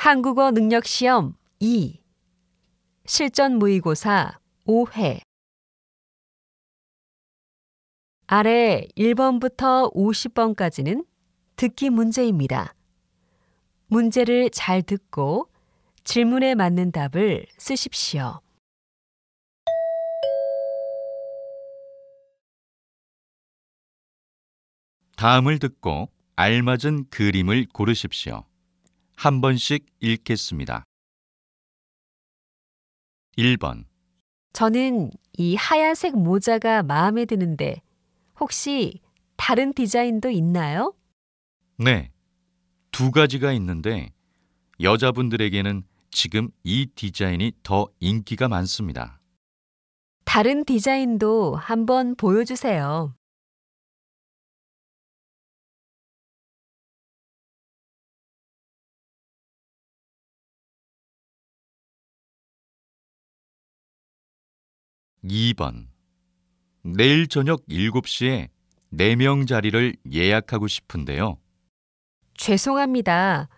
한국어 능력 시험 2. 실전 모의고사 5회. 아래 1번부터 50번까지는 듣기 문제입니다. 문제를 잘 듣고 질문에 맞는 답을 쓰십시오. 다음을 듣고 알맞은 그림을 고르십시오. 한 번씩 읽겠습니다. 1번. 저는 이 하얀색 모자가 마음에 드는데 혹시 다른 디자인도 있나요? 네, 두 가지가 있는데 여자분들에게는 지금 이 디자인이 더 인기가 많습니다. 다른 디자인도 한번 보여주세요. 2번. 내일 저녁 7시에 4명 자리를 예약하고 싶은데요. 죄송합니다.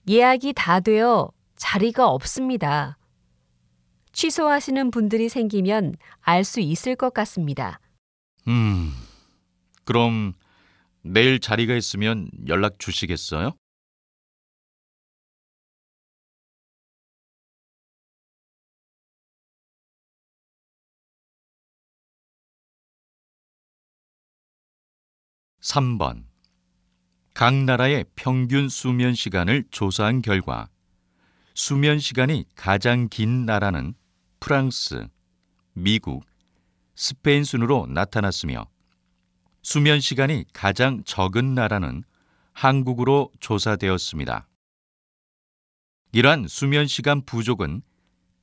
예약이 다 되어 자리가 없습니다. 취소하시는 분들이 생기면 알 수 있을 것 같습니다. 그럼 내일 자리가 있으면 연락 주시겠어요? 3번. 각 나라의 평균 수면 시간을 조사한 결과 수면 시간이 가장 긴 나라는 프랑스, 미국, 스페인 순으로 나타났으며 수면 시간이 가장 적은 나라는 한국으로 조사되었습니다. 이러한 수면 시간 부족은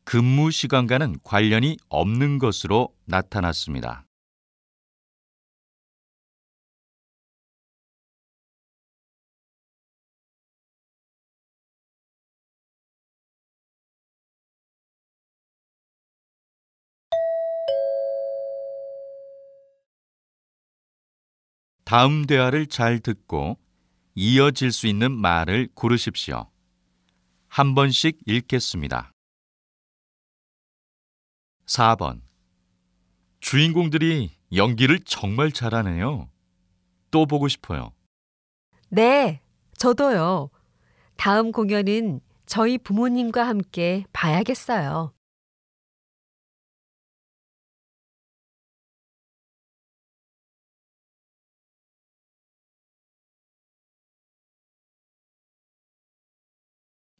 근무 시간과는 관련이 없는 것으로 나타났습니다. 다음 대화를 잘 듣고 이어질 수 있는 말을 고르십시오. 한 번씩 읽겠습니다. 4번. 주인공들이 연기를 정말 잘하네요. 또 보고 싶어요. 네, 저도요. 다음 공연은 저희 부모님과 함께 봐야겠어요.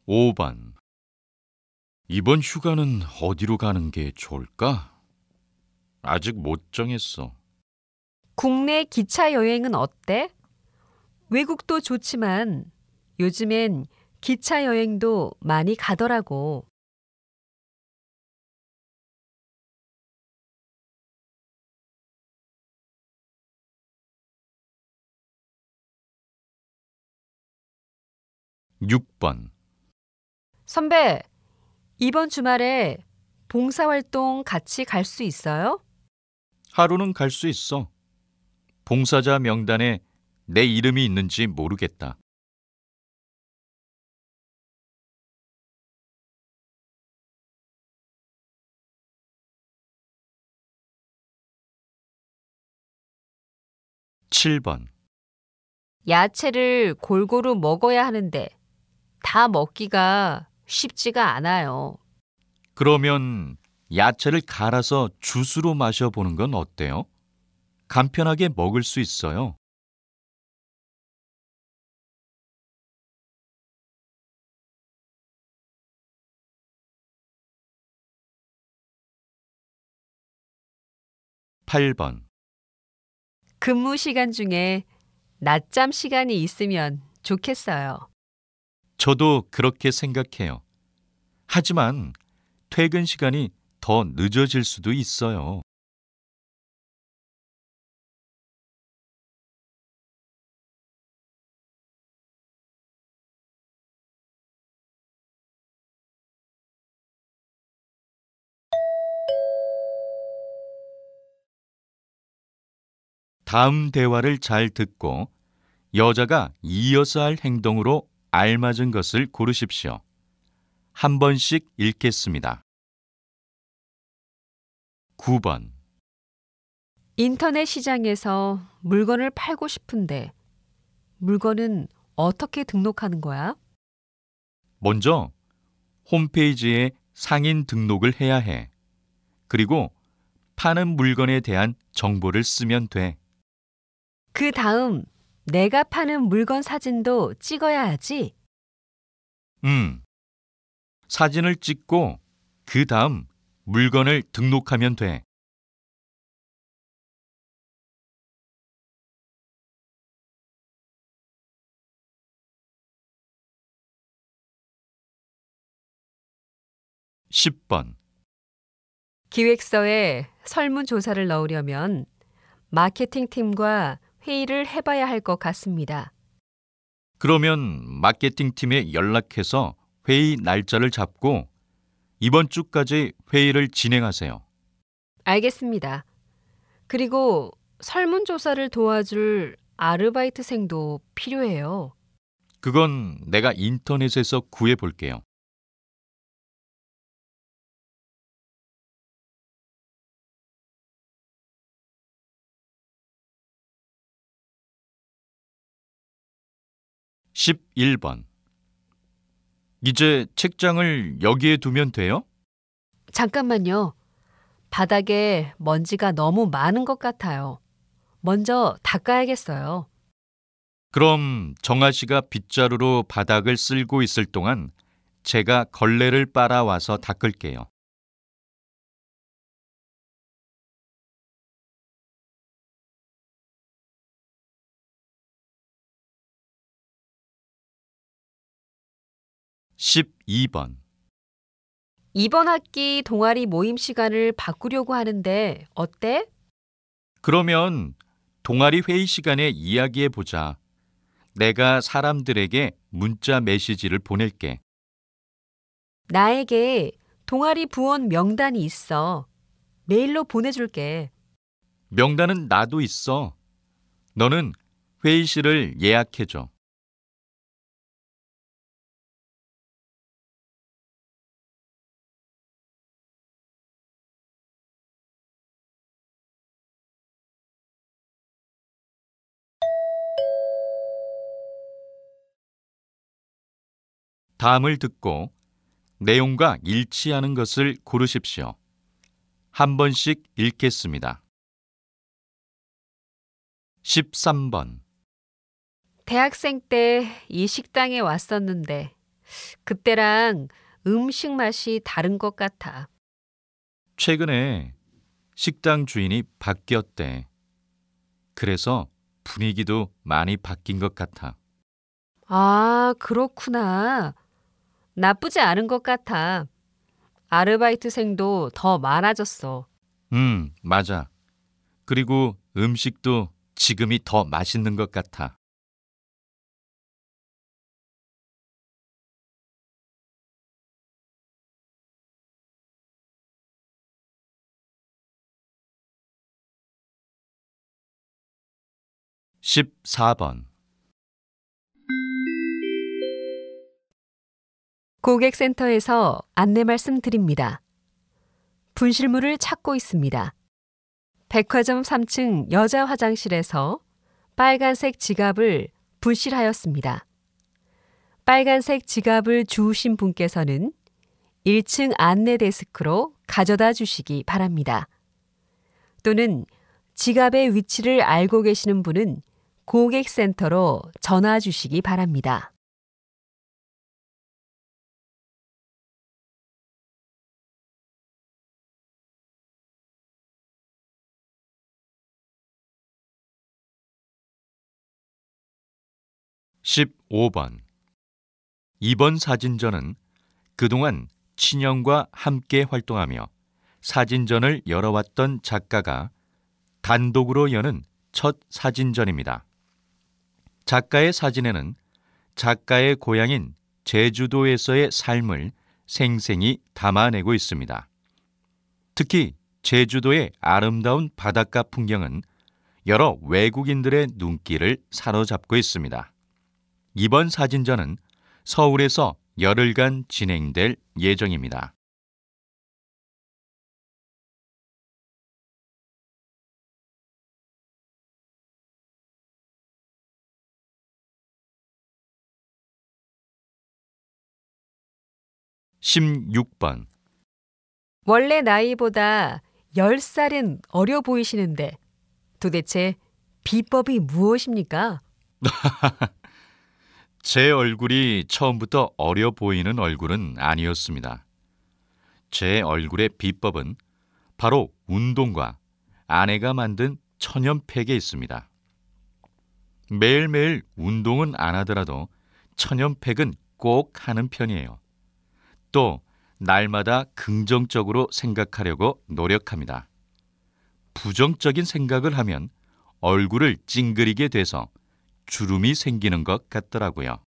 5번. 이번 휴가는 어디로 가는 게 좋을까? 아직 못 정했어. 국내 기차 여행은 어때? 외국도 좋지만 요즘엔 기차 여행도 많이 가더라고. 6번. 선배, 이번 주말에 봉사활동 같이 갈 수 있어요? 하루는 갈 수 있어. 봉사자 명단에 내 이름이 있는지 모르겠다. 7번. 야채를 골고루 먹어야 하는데 다 먹기가 쉽지가 않아요. 그러면 야채를 갈아서 주스로 마셔보는 건 어때요? 간편하게 먹을 수 있어요. 8번. 근무 시간 중에 낮잠 시간이 있으면 좋겠어요. 저도 그렇게 생각해요. 하지만 퇴근 시간이 더 늦어질 수도 있어요. '다음 대화를 잘 듣고 여자가 이어서 할 행동으로 알맞은 것을 고르십시오. 한 번씩 읽겠습니다. 9번. 인터넷 시장에서 물건을 팔고 싶은데 물건은 어떻게 등록하는 거야? 먼저 홈페이지에 상인 등록을 해야 해. 그리고 파는 물건에 대한 정보를 쓰면 돼. 그 다음 내가 파는 물건 사진도 찍어야 하지? 사진을 찍고 그 다음 물건을 등록하면 돼. 10번. 기획서에 설문조사를 넣으려면 마케팅 팀과 회의를 해봐야 할 것 같습니다. 그러면 마케팅 팀에 연락해서 회의 날짜를 잡고 이번 주까지 회의를 진행하세요. 알겠습니다. 그리고 설문조사를 도와줄 아르바이트생도 필요해요. 그건 내가 인터넷에서 구해 볼게요. 11번. 이제 책장을 여기에 두면 돼요? 잠깐만요. 바닥에 먼지가 너무 많은 것 같아요. 먼저 닦아야겠어요. 그럼 정아 씨가 빗자루로 바닥을 쓸고 있을 동안 제가 걸레를 빨아와서 닦을게요. 12번. 이번 학기 동아리 모임 시간을 바꾸려고 하는데 어때? 그러면 동아리 회의 시간에 이야기해 보자. 내가 사람들에게 문자 메시지를 보낼게. 나에게 동아리 부원 명단이 있어. 메일로 보내줄게. 명단은 나도 있어. 너는 회의실을 예약해 줘. '다음을 듣고 내용과 일치하는 것을 고르십시오. 한 번씩 읽겠습니다. 13번. 대학생 때 이 식당에 왔었는데 그때랑 음식 맛이 다른 것 같아. 최근에 식당 주인이 바뀌었대. 그래서 분위기도 많이 바뀐 것 같아. 아, 그렇구나. 나쁘지 않은 것 같아. 아르바이트생도 더 많아졌어. 맞아. 그리고 음식도 지금이 더 맛있는 것 같아. 14번. 고객센터에서 안내 말씀드립니다. 분실물을 찾고 있습니다. 백화점 3층 여자 화장실에서 빨간색 지갑을 분실하였습니다. 빨간색 지갑을 주우신 분께서는 1층 안내 데스크로 가져다 주시기 바랍니다. 또는 지갑의 위치를 알고 계시는 분은 고객센터로 전화 주시기 바랍니다. 15번. 이번 사진전은 그동안 친형과 함께 활동하며 사진전을 열어왔던 작가가 단독으로 여는 첫 사진전입니다. 작가의 사진에는 작가의 고향인 제주도에서의 삶을 생생히 담아내고 있습니다. 특히 제주도의 아름다운 바닷가 풍경은 여러 외국인들의 눈길을 사로잡고 있습니다. 이번 사진전은 서울에서 열흘간 진행될 예정입니다. (16번) 원래 나이보다 10살은 어려 보이시는데 도대체 비법이 무엇입니까? 제 얼굴이 처음부터 어려 보이는 얼굴은 아니었습니다. 제 얼굴의 비법은 바로 운동과 아내가 만든 천연팩에 있습니다. 매일매일 운동은 안 하더라도 천연팩은 꼭 하는 편이에요. 또 날마다 긍정적으로 생각하려고 노력합니다. 부정적인 생각을 하면 얼굴을 찡그리게 돼서 주름이 생기는 것 같더라고요.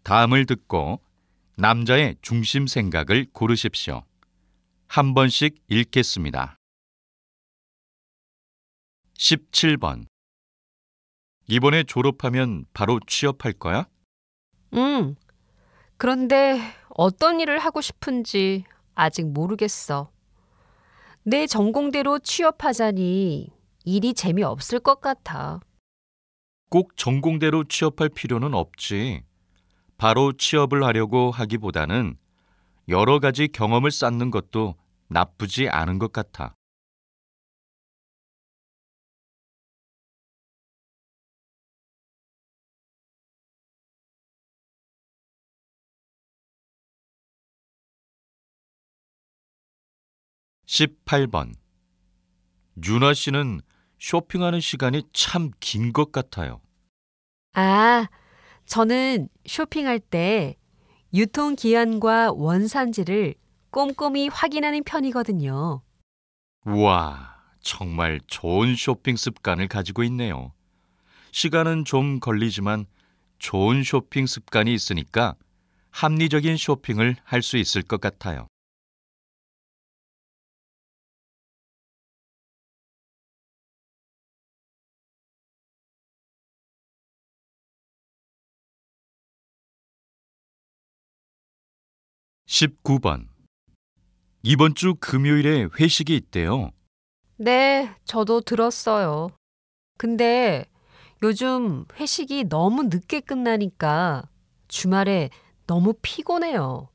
다음을 듣고 남자의 중심 생각을 고르십시오. 한 번씩 읽겠습니다. 17번. 이번에 졸업하면 바로 취업할 거야? 그런데 어떤 일을 하고 싶은지 아직 모르겠어. 내 전공대로 취업하자니 일이 재미없을 것 같아. 꼭 전공대로 취업할 필요는 없지. 바로 취업을 하려고 하기보다는 여러 가지 경험을 쌓는 것도 나쁘지 않은 것 같아. (18번) 윤아 씨는 쇼핑하는 시간이 참 긴 것 같아요. 아, 저는 쇼핑할 때 유통기한과 원산지를 꼼꼼히 확인하는 편이거든요. 우와, 정말 좋은 쇼핑 습관을 가지고 있네요. 시간은 좀 걸리지만 좋은 쇼핑 습관이 있으니까 합리적인 쇼핑을 할 수 있을 것 같아요. (19번) 이번 주 금요일에 회식이 있대요. 네, 저도 들었어요. 근데 요즘 회식이 너무 늦게 끝나니까 주말에 너무 피곤해요.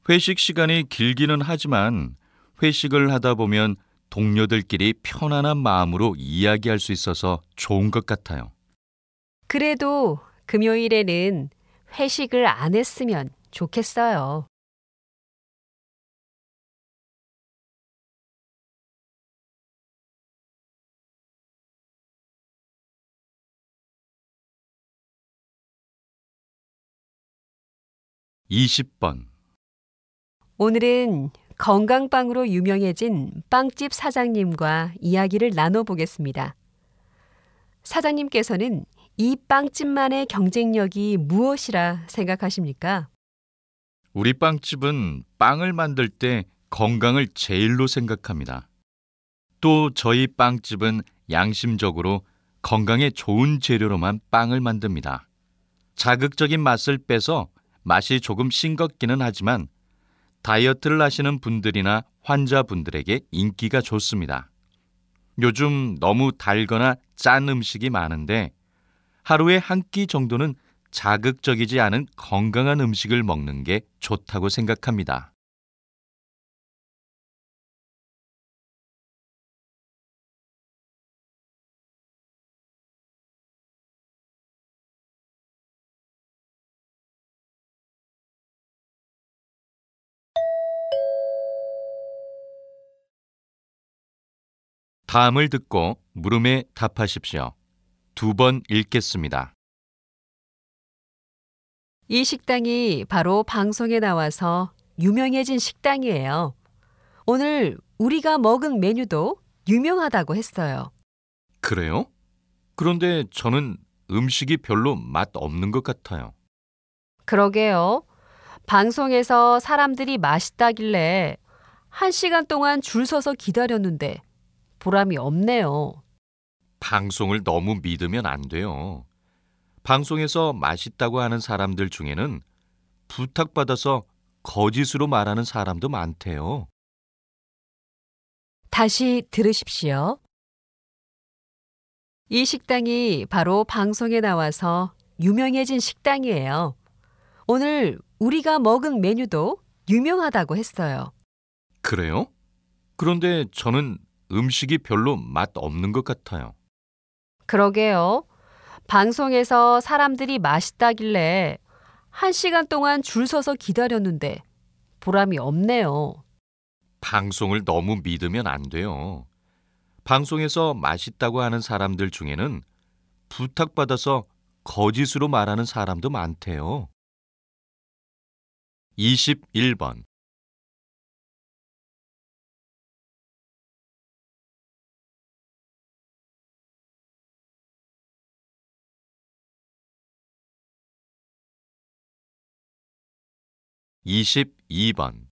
회식 시간이 길기는 하지만 회식을 하다 보면 동료들끼리 편안한 마음으로 이야기할 수 있어서 좋은 것 같아요. 그래도 금요일에는 회식을 안 했으면 좋겠어요. (20번) 오늘은 건강빵으로 유명해진 빵집 사장님과 이야기를 나눠보겠습니다. 사장님께서는 이 빵집만의 경쟁력이 무엇이라 생각하십니까? 우리 빵집은 빵을 만들 때 건강을 제일로 생각합니다. 또 저희 빵집은 양심적으로 건강에 좋은 재료로만 빵을 만듭니다. 자극적인 맛을 빼서 맛이 조금 싱겁기는 하지만 다이어트를 하시는 분들이나 환자분들에게 인기가 좋습니다. 요즘 너무 달거나 짠 음식이 많은데 하루에 한 끼 정도는 자극적이지 않은 건강한 음식을 먹는 게 좋다고 생각합니다. 다음을 듣고 물음에 답하십시오. 2번 읽겠습니다. 이 식당이 바로 방송에 나와서 유명해진 식당이에요. 오늘 우리가 먹은 메뉴도 유명하다고 했어요. 그래요? 그런데 저는 음식이 별로 맛 없는 것 같아요. 그러게요. 방송에서 사람들이 맛있다길래 1시간 동안 줄 서서 기다렸는데 보람이 없네요. 방송을 너무 믿으면 안 돼요. 방송에서 맛있다고 하는 사람들 중에는 부탁받아서 거짓으로 말하는 사람도 많대요. 다시 들으십시오. 이 식당이 바로 방송에 나와서 유명해진 식당이에요. 오늘 우리가 먹은 메뉴도 유명하다고 했어요. 그래요? 그런데 저는 음식이 별로 맛 없는 것 같아요. 그러게요. 방송에서 사람들이 맛있다길래 1시간 동안 줄 서서 기다렸는데 보람이 없네요. 방송을 너무 믿으면 안 돼요. 방송에서 맛있다고 하는 사람들 중에는 부탁받아서 거짓으로 말하는 사람도 많대요. 21번. 22번.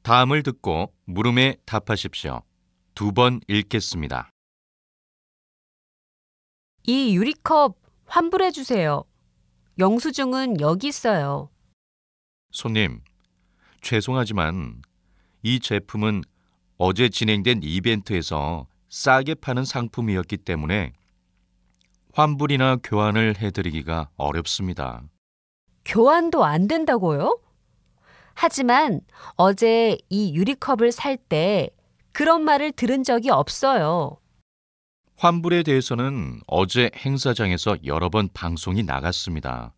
다음을 듣고 물음에 답하십시오. 2번 읽겠습니다. 이 유리컵 환불해 주세요. 영수증은 여기 있어요. 손님, 죄송하지만 이 제품은 어제 진행된 이벤트에서 싸게 파는 상품이었기 때문에 환불이나 교환을 해드리기가 어렵습니다. 교환도 안 된다고요? 하지만 어제 이 유리컵을 살 때 그런 말을 들은 적이 없어요. 환불에 대해서는 어제 행사장에서 여러 번 방송이 나갔습니다.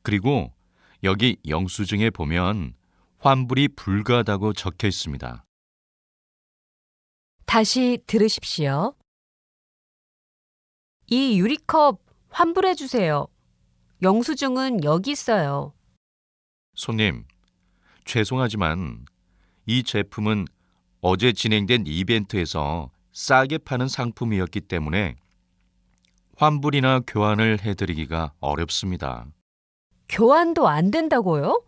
그리고 여기 영수증에 보면 환불이 불가하다고 적혀 있습니다. 다시 들으십시오. 이 유리컵 환불해 주세요. 영수증은 여기 있어요. 손님, 죄송하지만 이 제품은 어제 진행된 이벤트에서 싸게 파는 상품이었기 때문에 환불이나 교환을 해드리기가 어렵습니다. 교환도 안 된다고요?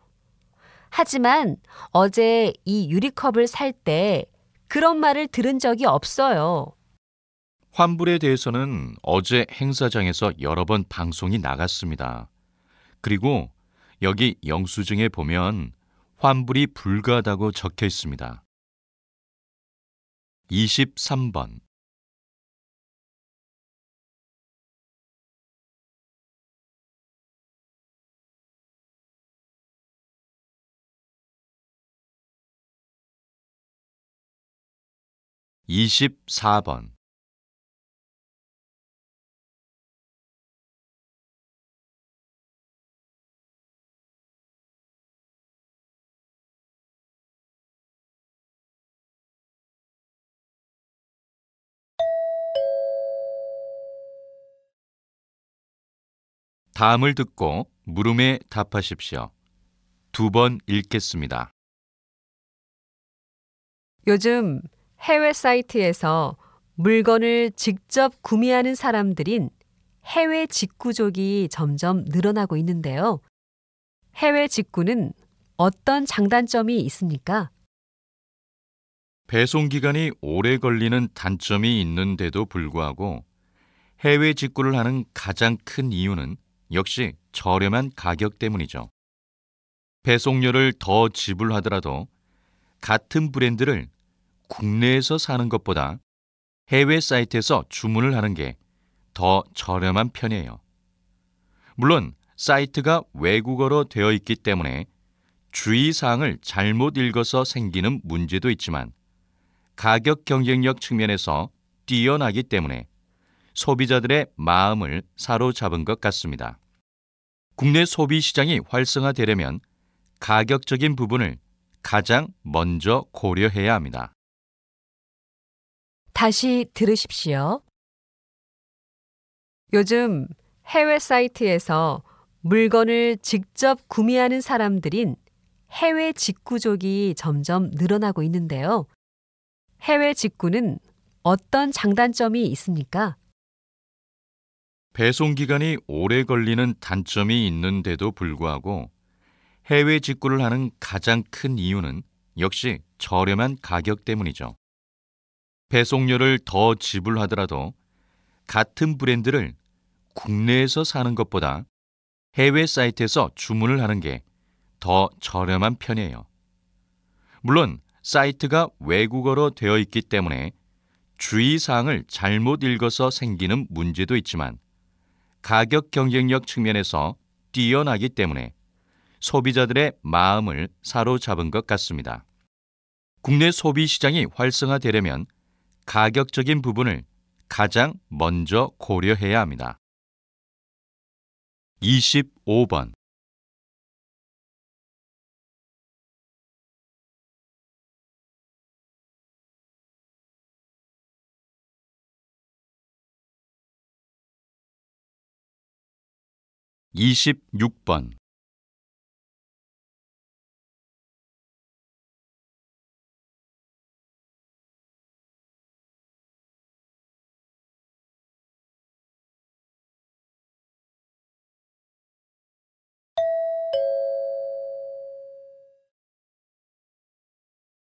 하지만 어제 이 유리컵을 살 때 그런 말을 들은 적이 없어요. 환불에 대해서는 어제 행사장에서 여러 번 방송이 나갔습니다. 그리고 여기 영수증에 보면 환불이 불가하다고 적혀 있습니다. 23번. 24번. 다음을 듣고 물음에 답하십시오. 2번 읽겠습니다. 요즘 해외 사이트에서 물건을 직접 구매하는 사람들인 해외 직구족이 점점 늘어나고 있는데요. 해외 직구는 어떤 장단점이 있습니까? 배송 기간이 오래 걸리는 단점이 있는데도 불구하고 해외 직구를 하는 가장 큰 이유는 역시 저렴한 가격 때문이죠. 배송료를 더 지불하더라도 같은 브랜드를 국내에서 사는 것보다 해외 사이트에서 주문을 하는 게 더 저렴한 편이에요. 물론 사이트가 외국어로 되어 있기 때문에 주의사항을 잘못 읽어서 생기는 문제도 있지만 가격 경쟁력 측면에서 뛰어나기 때문에 소비자들의 마음을 사로잡은 것 같습니다. 국내 소비 시장이 활성화되려면 가격적인 부분을 가장 먼저 고려해야 합니다. 다시 들으십시오. 요즘 해외 사이트에서 물건을 직접 구매하는 사람들인 해외 직구족이 점점 늘어나고 있는데요. 해외 직구는 어떤 장단점이 있습니까? 배송 기간이 오래 걸리는 단점이 있는데도 불구하고 해외 직구를 하는 가장 큰 이유는 역시 저렴한 가격 때문이죠. 배송료를 더 지불하더라도 같은 브랜드를 국내에서 사는 것보다 해외 사이트에서 주문을 하는 게 더 저렴한 편이에요. 물론 사이트가 외국어로 되어 있기 때문에 주의사항을 잘못 읽어서 생기는 문제도 있지만 가격 경쟁력 측면에서 뛰어나기 때문에 소비자들의 마음을 사로잡은 것 같습니다. 국내 소비 시장이 활성화되려면 가격적인 부분을 가장 먼저 고려해야 합니다. 25번 26번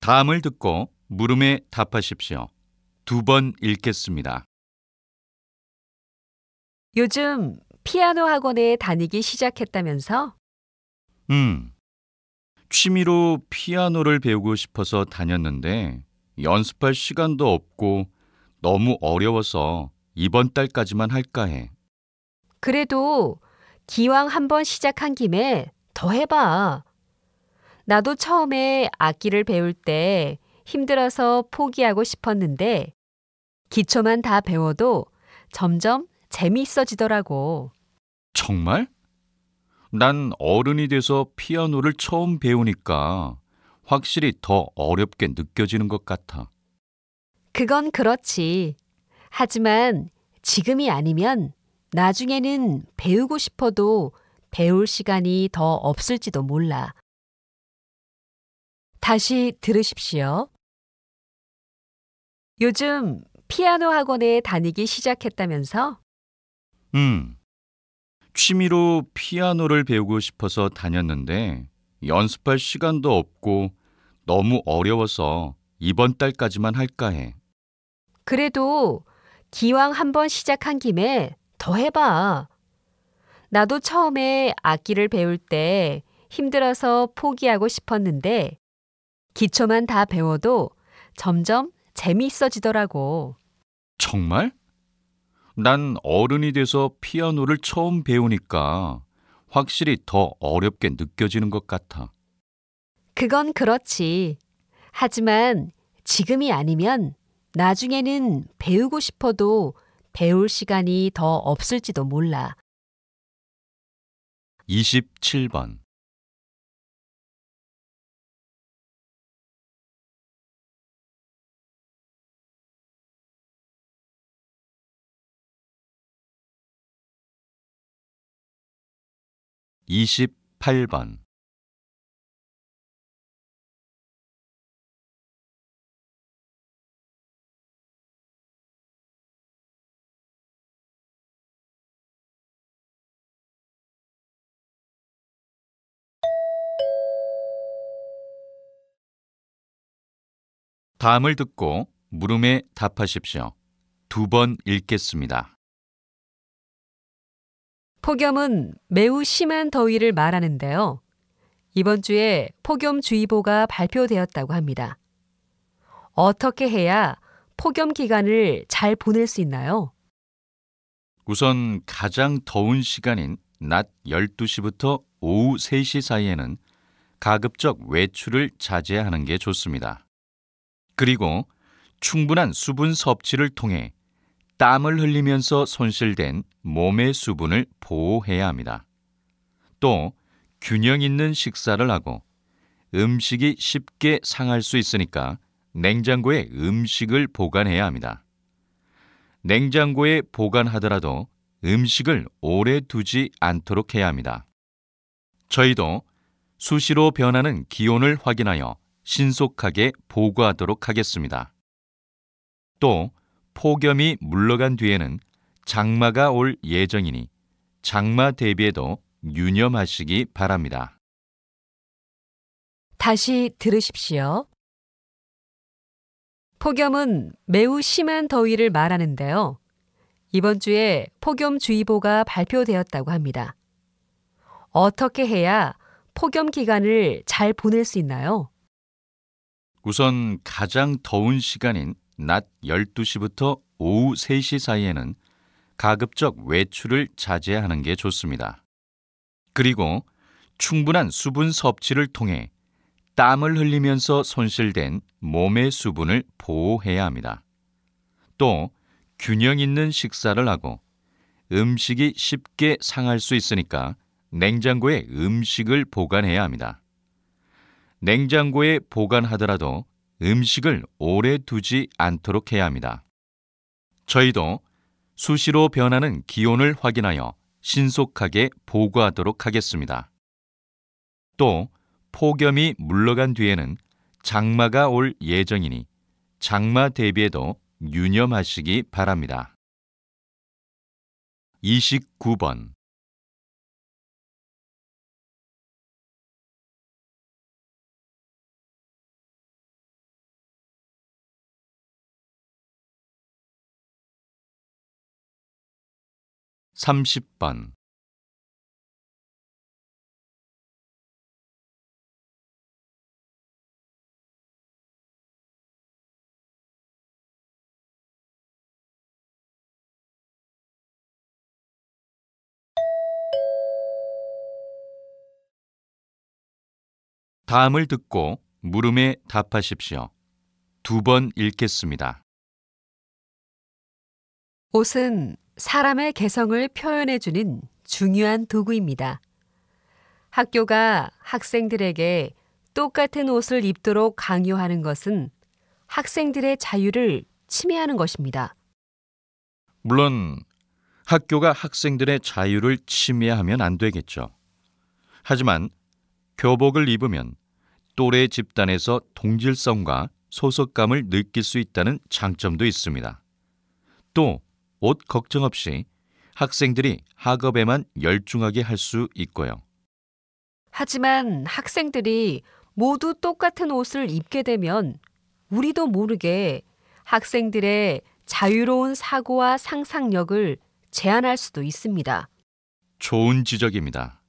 '다음을 듣고 물음에 답하십시오. 2번 읽겠습니다. 요즘 피아노 학원에 다니기 시작했다면서? 취미로 피아노를 배우고 싶어서 다녔는데 연습할 시간도 없고 너무 어려워서 이번 달까지만 할까 해. 그래도 기왕 한번 시작한 김에 더 해봐. 나도 처음에 악기를 배울 때 힘들어서 포기하고 싶었는데 기초만 다 배워도 점점 재미있어지더라고. 정말? 난 어른이 돼서 피아노를 처음 배우니까 확실히 더 어렵게 느껴지는 것 같아. 그건 그렇지. 하지만 지금이 아니면 나중에는 배우고 싶어도 배울 시간이 더 없을지도 몰라. 다시 들으십시오. 요즘 피아노 학원에 다니기 시작했다면서? 취미로 피아노를 배우고 싶어서 다녔는데 연습할 시간도 없고 너무 어려워서 이번 달까지만 할까 해. 그래도 기왕 한번 시작한 김에 더 해봐. 나도 처음에 악기를 배울 때 힘들어서 포기하고 싶었는데 기초만 다 배워도 점점 재미있어지더라고. 정말? 난 어른이 돼서 피아노를 처음 배우니까 확실히 더 어렵게 느껴지는 것 같아. 그건 그렇지. 하지만 지금이 아니면 나중에는 배우고 싶어도 배울 시간이 더 없을지도 몰라. 27번 28번 '다음을 듣고 물음에 답하십시오. 2번 읽겠습니다. 폭염은 매우 심한 더위를 말하는데요. 이번 주에 폭염주의보가 발표되었다고 합니다. 어떻게 해야 폭염 기간을 잘 보낼 수 있나요? 우선 가장 더운 시간인 낮 12시부터 오후 3시 사이에는 가급적 외출을 자제하는 게 좋습니다. 그리고 충분한 수분 섭취를 통해 땀을 흘리면서 손실된 몸의 수분을 보호해야 합니다. 또 균형 있는 식사를 하고 음식이 쉽게 상할 수 있으니까 냉장고에 음식을 보관해야 합니다. 냉장고에 보관하더라도 음식을 오래 두지 않도록 해야 합니다. 저희도 수시로 변하는 기온을 확인하여 신속하게 보고하도록 하겠습니다. 또 폭염이 물러간 뒤에는 장마가 올 예정이니 장마 대비에도 유념하시기 바랍니다. 다시 들으십시오. 폭염은 매우 심한 더위를 말하는데요. 이번 주에 폭염주의보가 발표되었다고 합니다. 어떻게 해야 폭염 기간을 잘 보낼 수 있나요? 우선 가장 더운 시간인 낮 12시부터 오후 3시 사이에는 가급적 외출을 자제하는 게 좋습니다. 그리고 충분한 수분 섭취를 통해 땀을 흘리면서 손실된 몸의 수분을 보호해야 합니다. 또 균형 있는 식사를 하고 음식이 쉽게 상할 수 있으니까 냉장고에 음식을 보관해야 합니다. 냉장고에 보관하더라도 음식을 오래 두지 않도록 해야 합니다. 저희도 수시로 변하는 기온을 확인하여 신속하게 보고하도록 하겠습니다. 또 폭염이 물러간 뒤에는 장마가 올 예정이니 장마 대비에도 유념하시기 바랍니다. 29번 30번 다음을 듣고 물음에 답하십시오. 2번 읽겠습니다. 옷은 사람의 개성을 표현해주는 중요한 도구입니다. 학교가 학생들에게 똑같은 옷을 입도록 강요하는 것은 학생들의 자유를 침해하는 것입니다. 물론 학교가 학생들의 자유를 침해하면 안 되겠죠. 하지만 교복을 입으면 또래 집단에서 동질성과 소속감을 느낄 수 있다는 장점도 있습니다. 또 옷 걱정 없이 학생들이 학업에만 열중하게 할 수 있고요. 하지만 학생들이 모두 똑같은 옷을 입게 되면 우리도 모르게 학생들의 자유로운 사고와 상상력을 제한할 수도 있습니다. 좋은 지적입니다.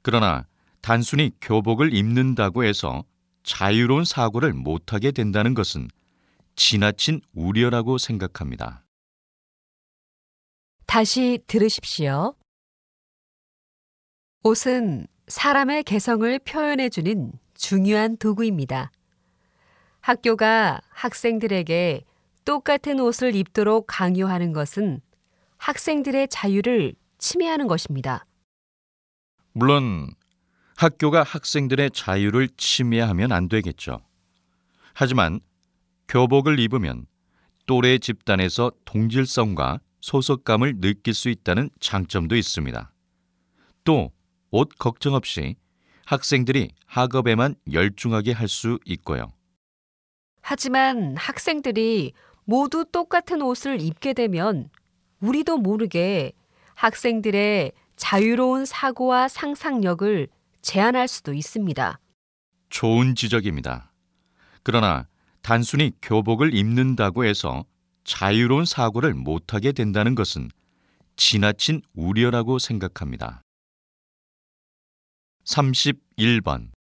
그러나 단순히 교복을 입는다고 해서 자유로운 사고를 못하게 된다는 것은 지나친 우려라고 생각합니다. 다시 들으십시오. 옷은 사람의 개성을 표현해주는 중요한 도구입니다. 학교가 학생들에게 똑같은 옷을 입도록 강요하는 것은 학생들의 자유를 침해하는 것입니다. 물론 학교가 학생들의 자유를 침해하면 안 되겠죠. 하지만 교복을 입으면 또래 집단에서 동질성과 소속감을 느낄 수 있다는 장점도 있습니다. 또 옷 걱정 없이 학생들이 학업에만 열중하게 할 수 있고요. 하지만 학생들이 모두 똑같은 옷을 입게 되면 우리도 모르게 학생들의 자유로운 사고와 상상력을 제한할 수도 있습니다. 좋은 지적입니다. 그러나 단순히 교복을 입는다고 해서 자유로운 사고를 못하게 된다는 것은 지나친 우려라고 생각합니다. 31번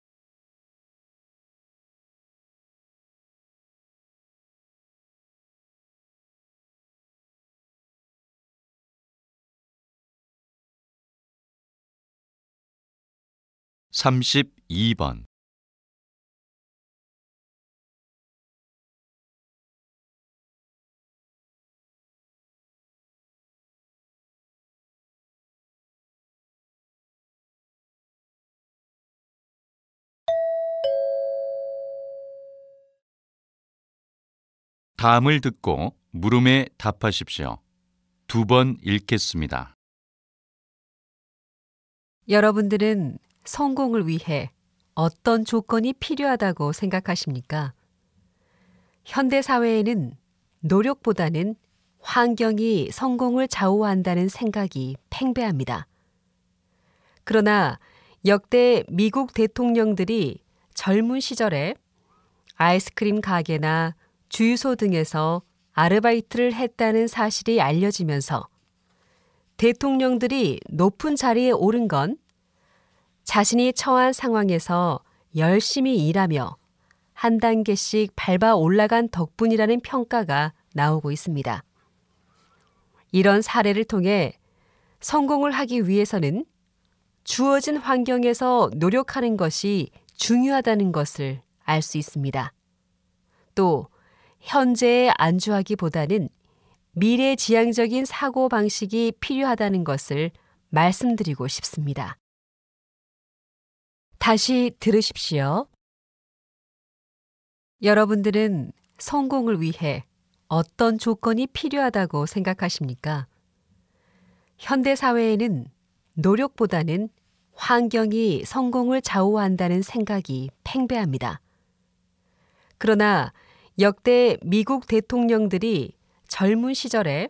32번 다음을 듣고 물음에 답하십시오. 2번 읽겠습니다. 여러분들은 성공을 위해 어떤 조건이 필요하다고 생각하십니까? 현대 사회에는 노력보다는 환경이 성공을 좌우한다는 생각이 팽배합니다. 그러나 역대 미국 대통령들이 젊은 시절에 아이스크림 가게나 주유소 등에서 아르바이트를 했다는 사실이 알려지면서 대통령들이 높은 자리에 오른 건 자신이 처한 상황에서 열심히 일하며 한 단계씩 밟아 올라간 덕분이라는 평가가 나오고 있습니다. 이런 사례를 통해 성공을 하기 위해서는 주어진 환경에서 노력하는 것이 중요하다는 것을 알 수 있습니다. 또 현재에 안주하기보다는 미래지향적인 사고방식이 필요하다는 것을 말씀드리고 싶습니다. 다시 들으십시오. 여러분들은 성공을 위해 어떤 조건이 필요하다고 생각하십니까? 현대 사회에는 노력보다는 환경이 성공을 좌우한다는 생각이 팽배합니다. 그러나 역대 미국 대통령들이 젊은 시절에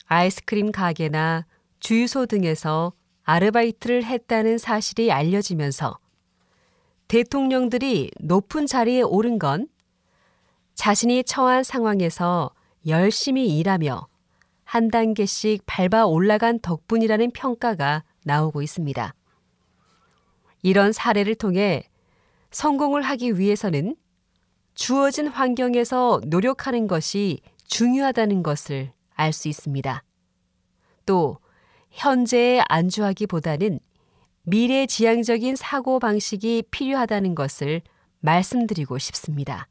아이스크림 가게나 주유소 등에서 아르바이트를 했다는 사실이 알려지면서 대통령들이 높은 자리에 오른 건 자신이 처한 상황에서 열심히 일하며 한 단계씩 밟아 올라간 덕분이라는 평가가 나오고 있습니다. 이런 사례를 통해 성공을 하기 위해서는 주어진 환경에서 노력하는 것이 중요하다는 것을 알 수 있습니다. 또 현재에 안주하기보다는 미래지향적인 사고방식이 필요하다는 것을 말씀드리고 싶습니다.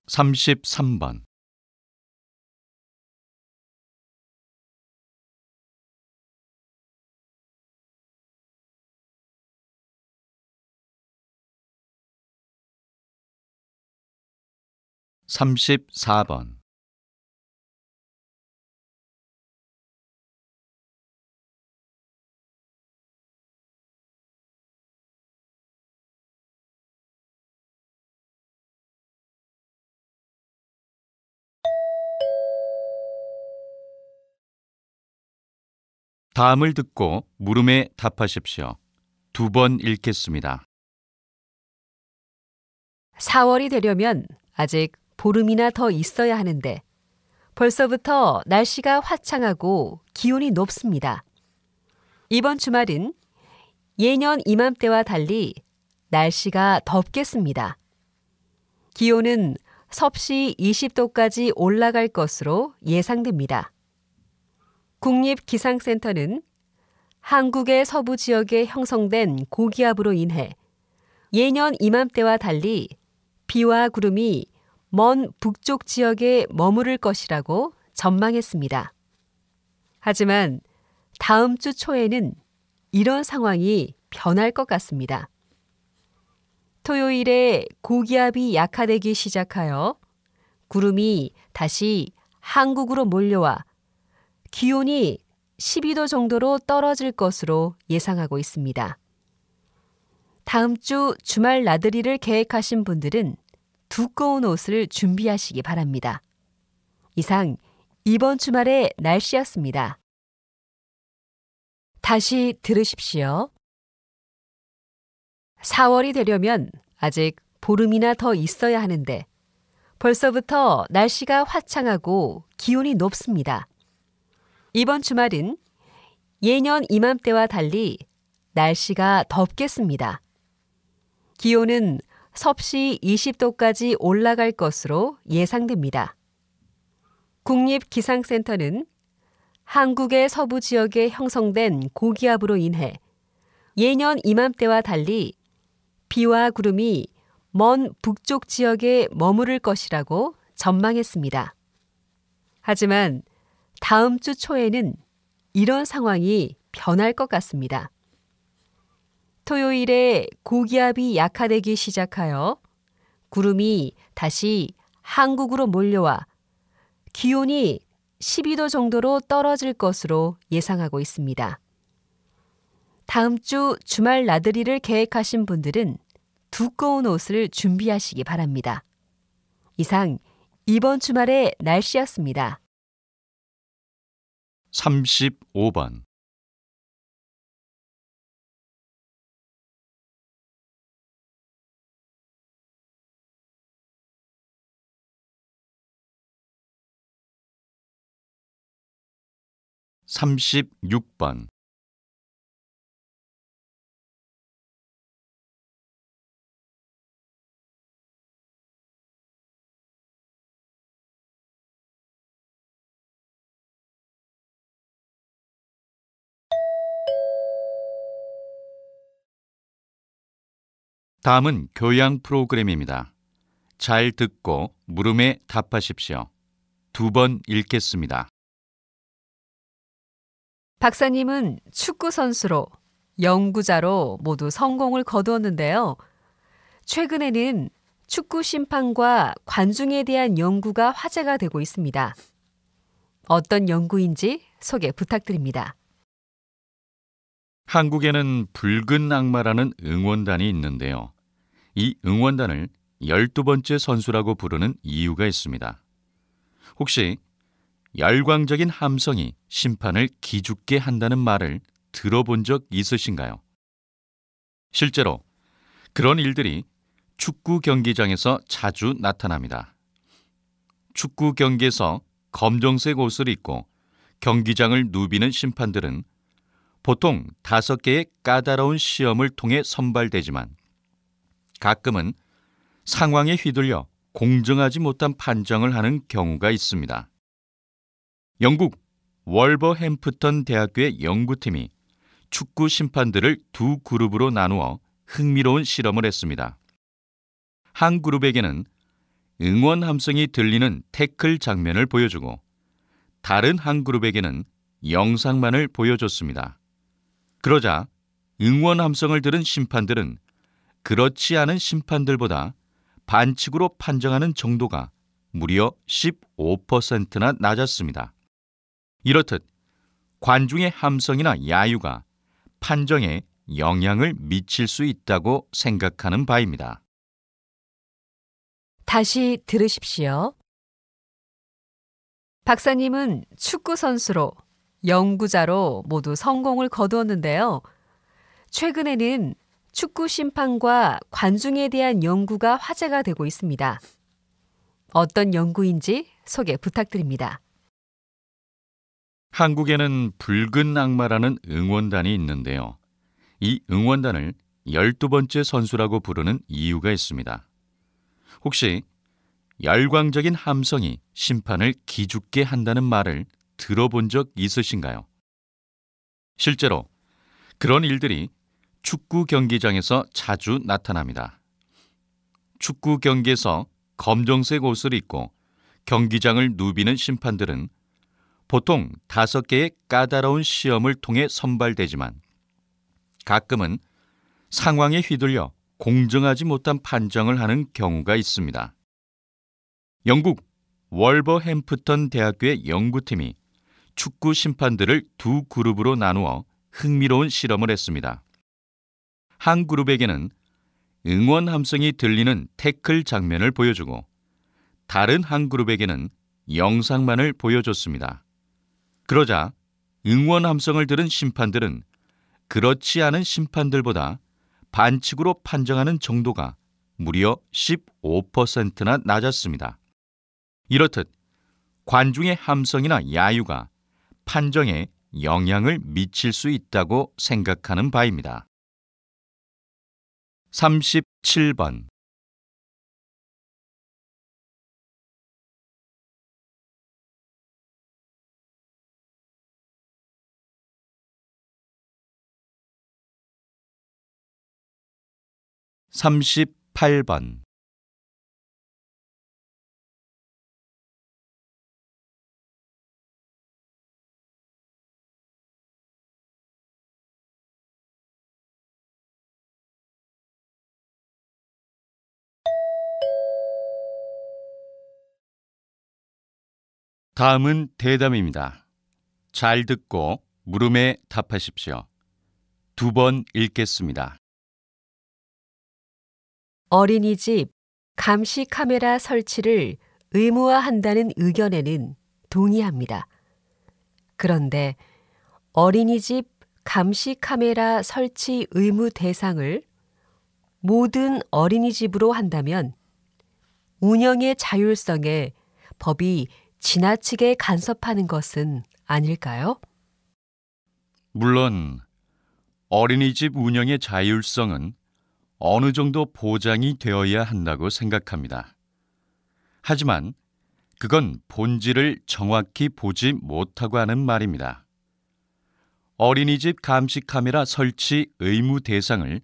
33번. (34번) 다음을 듣고 물음에 답하십시오. 2번 읽겠습니다. 4월이 되려면 아직 보름이나 더 있어야 하는데 벌써부터 날씨가 화창하고 기온이 높습니다. 이번 주말은 예년 이맘때와 달리 날씨가 덥겠습니다. 기온은 섭씨 20도까지 올라갈 것으로 예상됩니다. 국립기상센터는 한국의 서부 지역에 형성된 고기압으로 인해 예년 이맘때와 달리 비와 구름이 먼 북쪽 지역에 머무를 것이라고 전망했습니다. 하지만 다음 주 초에는 이런 상황이 변할 것 같습니다. 토요일에 고기압이 약화되기 시작하여 구름이 다시 한국으로 몰려와 기온이 12도 정도로 떨어질 것으로 예상하고 있습니다. 다음 주 주말 나들이를 계획하신 분들은 두꺼운 옷을 준비하시기 바랍니다. 이상 이번 주말의 날씨였습니다. 다시 들으십시오. 4월이 되려면 아직 보름이나 더 있어야 하는데 벌써부터 날씨가 화창하고 기온이 높습니다. 이번 주말은 예년 이맘때와 달리 날씨가 덥겠습니다. 기온은 섭씨 20도까지 올라갈 것으로 예상됩니다. 국립기상센터는 한국의 서부 지역에 형성된 고기압으로 인해 예년 이맘때와 달리 비와 구름이 먼 북쪽 지역에 머무를 것이라고 전망했습니다. 하지만 다음 주 초에는 이런 상황이 변할 것 같습니다. 토요일에 고기압이 약화되기 시작하여 구름이 다시 한국으로 몰려와 기온이 12도 정도로 떨어질 것으로 예상하고 있습니다. 다음 주 주말 나들이를 계획하신 분들은 두꺼운 옷을 준비하시기 바랍니다. 이상 이번 주말의 날씨였습니다. 35번. 36번. '다음은 교양 프로그램입니다. 잘 듣고 물음에 답하십시오. 2번 읽겠습니다. 박사님은 축구 선수로, 연구자로 모두 성공을 거두었는데요. 최근에는 축구 심판과 관중에 대한 연구가 화제가 되고 있습니다. 어떤 연구인지 소개 부탁드립니다. 한국에는 붉은 악마라는 응원단이 있는데요. 이 응원단을 12번째 선수라고 부르는 이유가 있습니다. 혹시 열광적인 함성이 심판을 기죽게 한다는 말을 들어본 적 있으신가요? 실제로 그런 일들이 축구 경기장에서 자주 나타납니다. 축구 경기에서 검정색 옷을 입고 경기장을 누비는 심판들은 보통 5개의 까다로운 시험을 통해 선발되지만 가끔은 상황에 휘둘려 공정하지 못한 판정을 하는 경우가 있습니다. 영국 월버햄프턴 대학교의 연구팀이 축구 심판들을 두 그룹으로 나누어 흥미로운 실험을 했습니다. 한 그룹에게는 응원 함성이 들리는 태클 장면을 보여주고 다른 한 그룹에게는 영상만을 보여줬습니다. 그러자 응원 함성을 들은 심판들은 그렇지 않은 심판들보다 반칙으로 판정하는 정도가 무려 15%나 낮았습니다. 이렇듯 관중의 함성이나 야유가 판정에 영향을 미칠 수 있다고 생각하는 바입니다. 다시 들으십시오. 박사님은 축구 선수로, 연구자로 모두 성공을 거두었는데요. 최근에는 축구 심판과 관중에 대한 연구가 화제가 되고 있습니다. 어떤 연구인지 소개 부탁드립니다. 한국에는 붉은 악마라는 응원단이 있는데요. 이 응원단을 12번째 선수라고 부르는 이유가 있습니다. 혹시 열광적인 함성이 심판을 기죽게 한다는 말을 들어본 적 있으신가요? 실제로 그런 일들이 축구 경기장에서 자주 나타납니다. 축구 경기에서 검정색 옷을 입고 경기장을 누비는 심판들은 보통 5개의 까다로운 시험을 통해 선발되지만 가끔은 상황에 휘둘려 공정하지 못한 판정을 하는 경우가 있습니다. 영국 월버햄프턴 대학교의 연구팀이 축구 심판들을 두 그룹으로 나누어 흥미로운 실험을 했습니다. 한 그룹에게는 응원 함성이 들리는 태클 장면을 보여주고 다른 한 그룹에게는 영상만을 보여줬습니다. 그러자 응원 함성을 들은 심판들은 그렇지 않은 심판들보다 반칙으로 판정하는 정도가 무려 15%나 낮았습니다. 이렇듯 관중의 함성이나 야유가 판정에 영향을 미칠 수 있다고 생각하는 바입니다. 37번. 38번. 다음은 대담입니다. 잘 듣고 물음에 답하십시오. 2번 읽겠습니다. 어린이집 감시 카메라 설치를 의무화한다는 의견에는 동의합니다. 그런데 어린이집 감시 카메라 설치 의무 대상을 모든 어린이집으로 한다면 운영의 자율성에 법이 지나치게 간섭하는 것은 아닐까요? 물론 어린이집 운영의 자율성은 어느 정도 보장이 되어야 한다고 생각합니다. 하지만 그건 본질을 정확히 보지 못하고 하는 말입니다. 어린이집 감시 카메라 설치 의무 대상을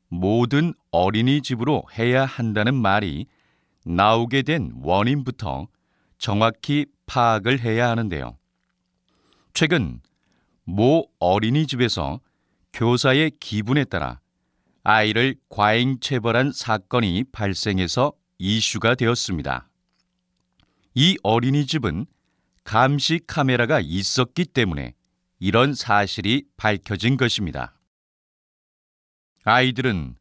모든 어린이집으로 해야 한다는 말이 나오게 된 원인부터 정확히 파악을 해야 하는데요. 최근 모 어린이집에서 교사의 기분에 따라 아이를 과잉 체벌한 사건이 발생해서 이슈가 되었습니다. 이 어린이집은 감시 카메라가 있었기 때문에 이런 사실이 밝혀진 것입니다. 아이들은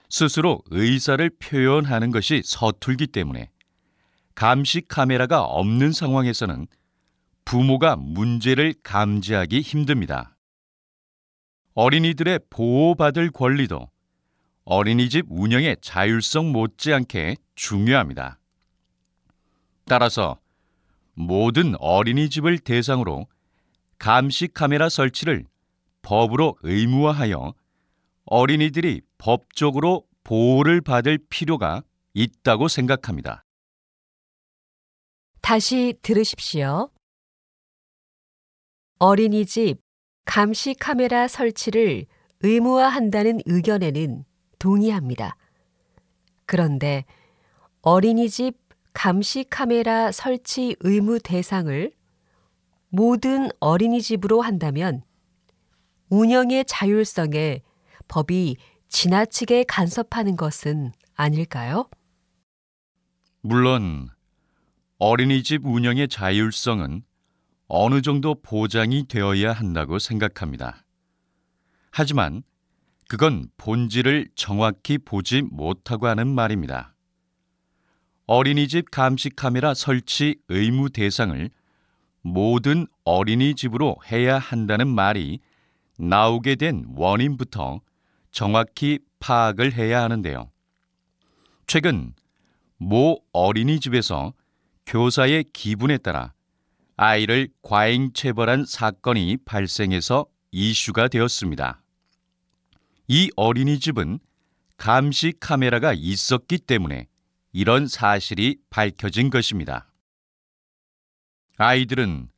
스스로 의사를 표현하는 것이 서툴기 때문에 감시 카메라가 없는 상황에서는 부모가 문제를 감지하기 힘듭니다. 어린이들의 보호받을 권리도 어린이집 운영의 자율성 못지않게 중요합니다. 따라서 모든 어린이집을 대상으로 감시 카메라 설치를 법으로 의무화하여 어린이들이 법적으로 보호를 받을 필요가 있다고 생각합니다. 다시 들으십시오. 어린이집 감시 카메라 설치를 의무화한다는 의견에는 동의합니다. 그런데 어린이집 감시 카메라 설치 의무 대상을 모든 어린이집으로 한다면 운영의 자율성에 법이 지나치게 간섭하는 것은 아닐까요? 물론 어린이집 운영의 자율성은 어느 정도 보장이 되어야 한다고 생각합니다. 하지만 그건 본질을 정확히 보지 못하고 하는 말입니다. 어린이집 감시 카메라 설치 의무 대상을 모든 어린이집으로 해야 한다는 말이 나오게 된 원인부터 정확히 파악을 해야 하는데요. 최근 모 어린이집에서 교사의 기분에 따라 아이를 과잉 체벌한 사건이 발생해서 이슈가 되었습니다. 이 어린이집은 감시 카메라가 있었기 때문에 이런 사실이 밝혀진 것입니다. 아이들은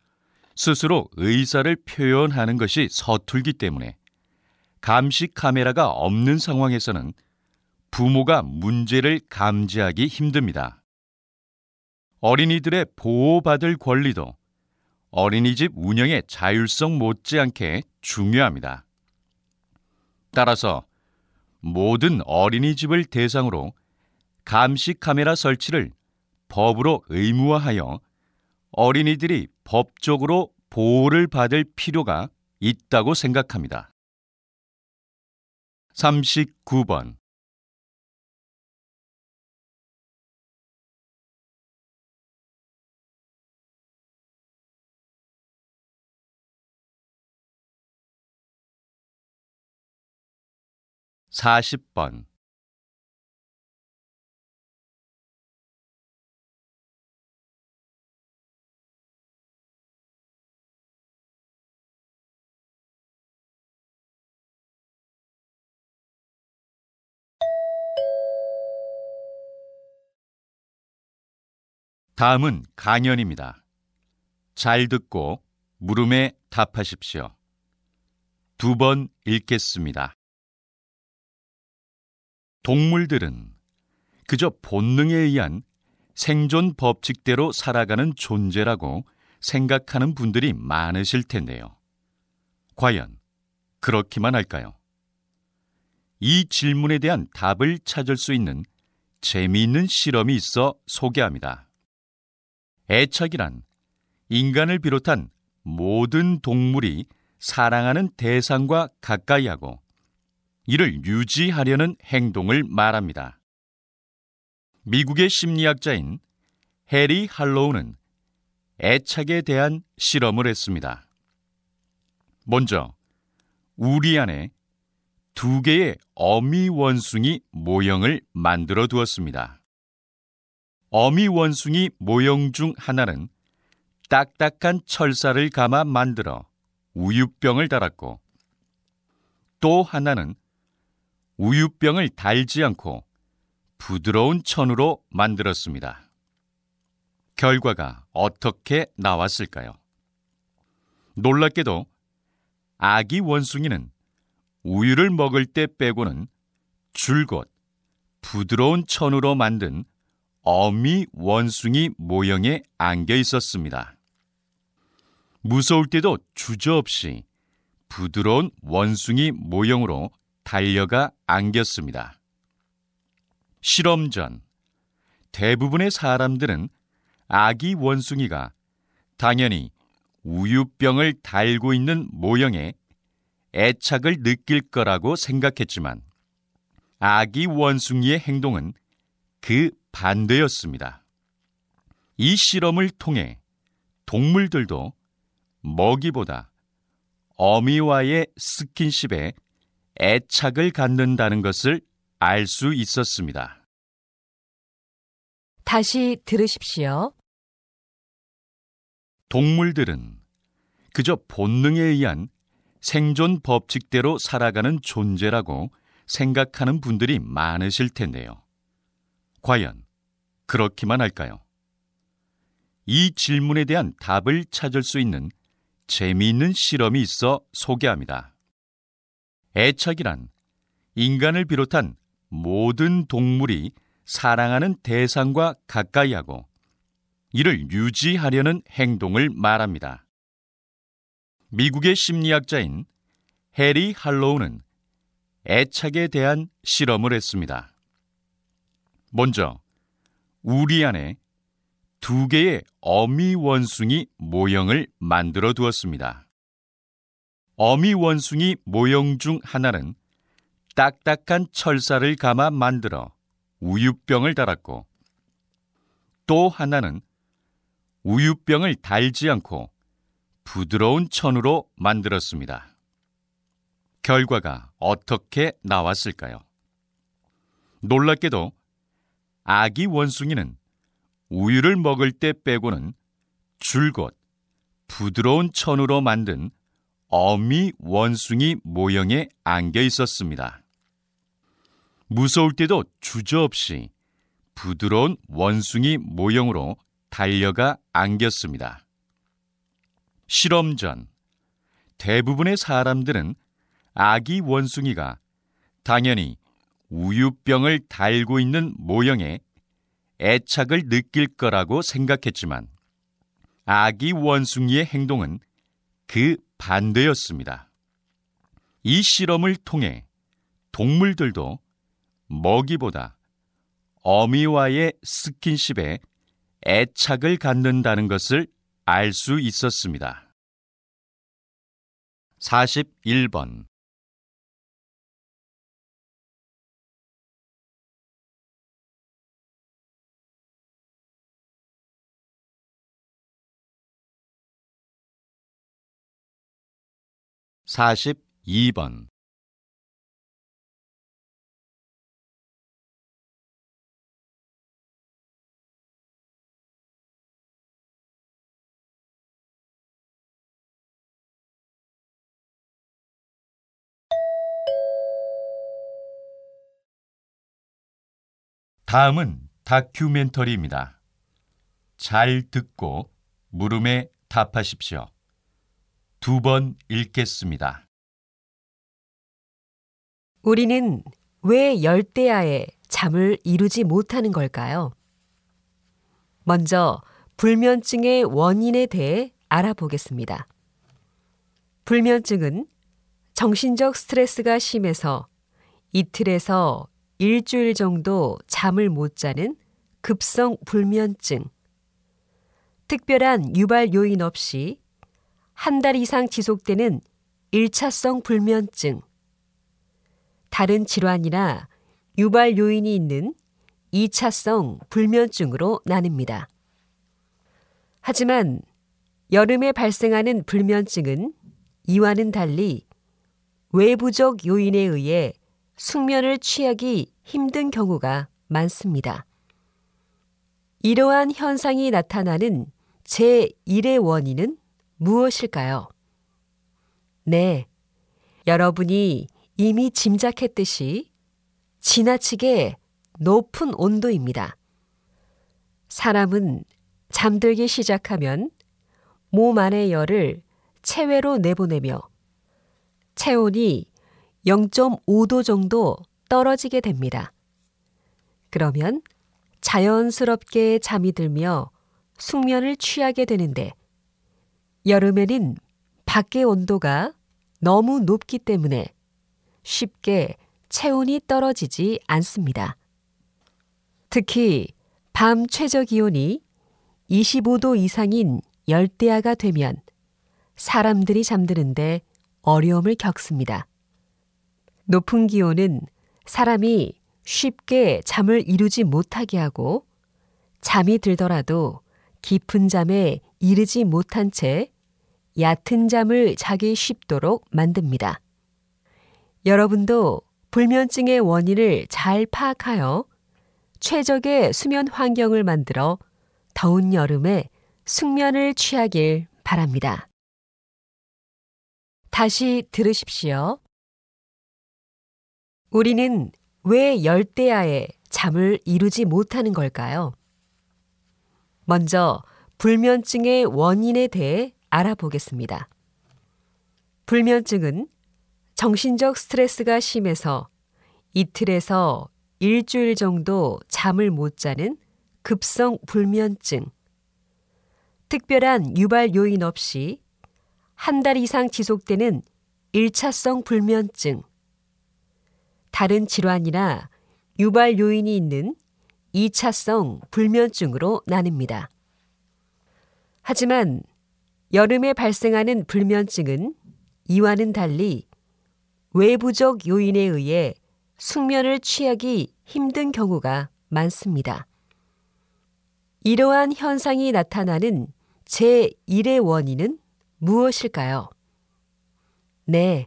스스로 의사를 표현하는 것이 서툴기 때문에 감시 카메라가 없는 상황에서는 부모가 문제를 감지하기 힘듭니다. 어린이들의 보호받을 권리도 어린이집 운영의 자율성 못지않게 중요합니다. 따라서 모든 어린이집을 대상으로 감시 카메라 설치를 법으로 의무화하여 어린이들이 법적으로 보호를 받을 필요가 있다고 생각합니다. 39번. (40번) 다음은 강연입니다. 잘 듣고 물음에 답하십시오. 2번 읽겠습니다. 동물들은 그저 본능에 의한 생존 법칙대로 살아가는 존재라고 생각하는 분들이 많으실 텐데요. 과연 그렇기만 할까요? 이 질문에 대한 답을 찾을 수 있는 재미있는 실험이 있어 소개합니다. 애착이란 인간을 비롯한 모든 동물이 사랑하는 대상과 가까이 하고 이를 유지하려는 행동을 말합니다. 미국의 심리학자인 해리 할로우는 애착에 대한 실험을 했습니다. 먼저 우리 안에 2개의 어미 원숭이 모형을 만들어 두었습니다. 어미 원숭이 모형 중 하나는 딱딱한 철사를 감아 만들어 우유병을 달았고, 또 하나는 우유병을 달지 않고 부드러운 천으로 만들었습니다. 결과가 어떻게 나왔을까요? 놀랍게도 아기 원숭이는 우유를 먹을 때 빼고는 줄곧 부드러운 천으로 만든 어미 원숭이 모형에 안겨 있었습니다. 무서울 때도 주저없이 부드러운 원숭이 모형으로 달려가 안겼습니다. 실험 전 대부분의 사람들은 아기 원숭이가 당연히 우유병을 달고 있는 모형에 애착을 느낄 거라고 생각했지만 아기 원숭이의 행동은 그 반대였습니다. 이 실험을 통해 동물들도 먹이보다 어미와의 스킨십에 애착을 갖는다는 것을 알 수 있었습니다. 다시 들으십시오. 동물들은 그저 본능에 의한 생존 법칙대로 살아가는 존재라고 생각하는 분들이 많으실 텐데요. 과연 그렇기만 할까요? 이 질문에 대한 답을 찾을 수 있는 재미있는 실험이 있어 소개합니다. 애착이란 인간을 비롯한 모든 동물이 사랑하는 대상과 가까이 하고 이를 유지하려는 행동을 말합니다. 미국의 심리학자인 해리 할로우는 애착에 대한 실험을 했습니다. 먼저 우리 안에 2개의 어미 원숭이 모형을 만들어 두었습니다. 어미 원숭이 모형 중 하나는 딱딱한 철사를 감아 만들어 우유병을 달았고, 또 하나는 우유병을 달지 않고 부드러운 천으로 만들었습니다. 결과가 어떻게 나왔을까요? 놀랍게도 아기 원숭이는 우유를 먹을 때 빼고는 줄곧 부드러운 천으로 만든 어미 원숭이 모형에 안겨 있었습니다. 무서울 때도 주저없이 부드러운 원숭이 모형으로 달려가 안겼습니다. 실험 전 대부분의 사람들은 아기 원숭이가 당연히 우유병을 달고 있는 모형에 애착을 느낄 거라고 생각했지만 아기 원숭이의 행동은 그 반대였습니다. 이 실험을 통해 동물들도 먹이보다 어미와의 스킨십에 애착을 갖는다는 것을 알 수 있었습니다. 41번 42번 다음은 다큐멘터리입니다. 잘 듣고 물음에 답하십시오. 2번 읽겠습니다. 우리는 왜 열대야에 잠을 이루지 못하는 걸까요? 먼저 불면증의 원인에 대해 알아보겠습니다. 불면증은 정신적 스트레스가 심해서 이틀에서 일주일 정도 잠을 못 자는 급성 불면증, 특별한 유발 요인 없이 한 달 이상 지속되는 일차성 불면증, 다른 질환이나 유발 요인이 있는 2차성 불면증으로 나뉩니다. 하지만 여름에 발생하는 불면증은 이와는 달리 외부적 요인에 의해 숙면을 취하기 힘든 경우가 많습니다. 이러한 현상이 나타나는 제1의 원인은 무엇일까요? 네, 여러분이 이미 짐작했듯이 지나치게 높은 온도입니다. 사람은 잠들기 시작하면 몸 안의 열을 체외로 내보내며 체온이 0.5도 정도 떨어지게 됩니다. 그러면 자연스럽게 잠이 들며 숙면을 취하게 되는데 여름에는 밖의 온도가 너무 높기 때문에 쉽게 체온이 떨어지지 않습니다. 특히 밤 최저 기온이 25도 이상인 열대야가 되면 사람들이 잠드는데 어려움을 겪습니다. 높은 기온은 사람이 쉽게 잠을 이루지 못하게 하고 잠이 들더라도 깊은 잠에 이르지 못한 채 얕은 잠을 자기 쉽도록 만듭니다. 여러분도 불면증의 원인을 잘 파악하여 최적의 수면 환경을 만들어 더운 여름에 숙면을 취하길 바랍니다. 다시 들으십시오. 우리는 왜 열대야에 잠을 이루지 못하는 걸까요? 먼저 불면증의 원인에 대해 알아보겠습니다. 불면증은 정신적 스트레스가 심해서 이틀에서 일주일 정도 잠을 못 자는 급성 불면증, 특별한 유발 요인 없이 한 달 이상 지속되는 일차성 불면증, 다른 질환이나 유발 요인이 있는 2차성 불면증으로 나뉩니다. 하지만 여름에 발생하는 불면증은 이와는 달리 외부적 요인에 의해 숙면을 취하기 힘든 경우가 많습니다. 이러한 현상이 나타나는 제1의 원인은 무엇일까요? 네,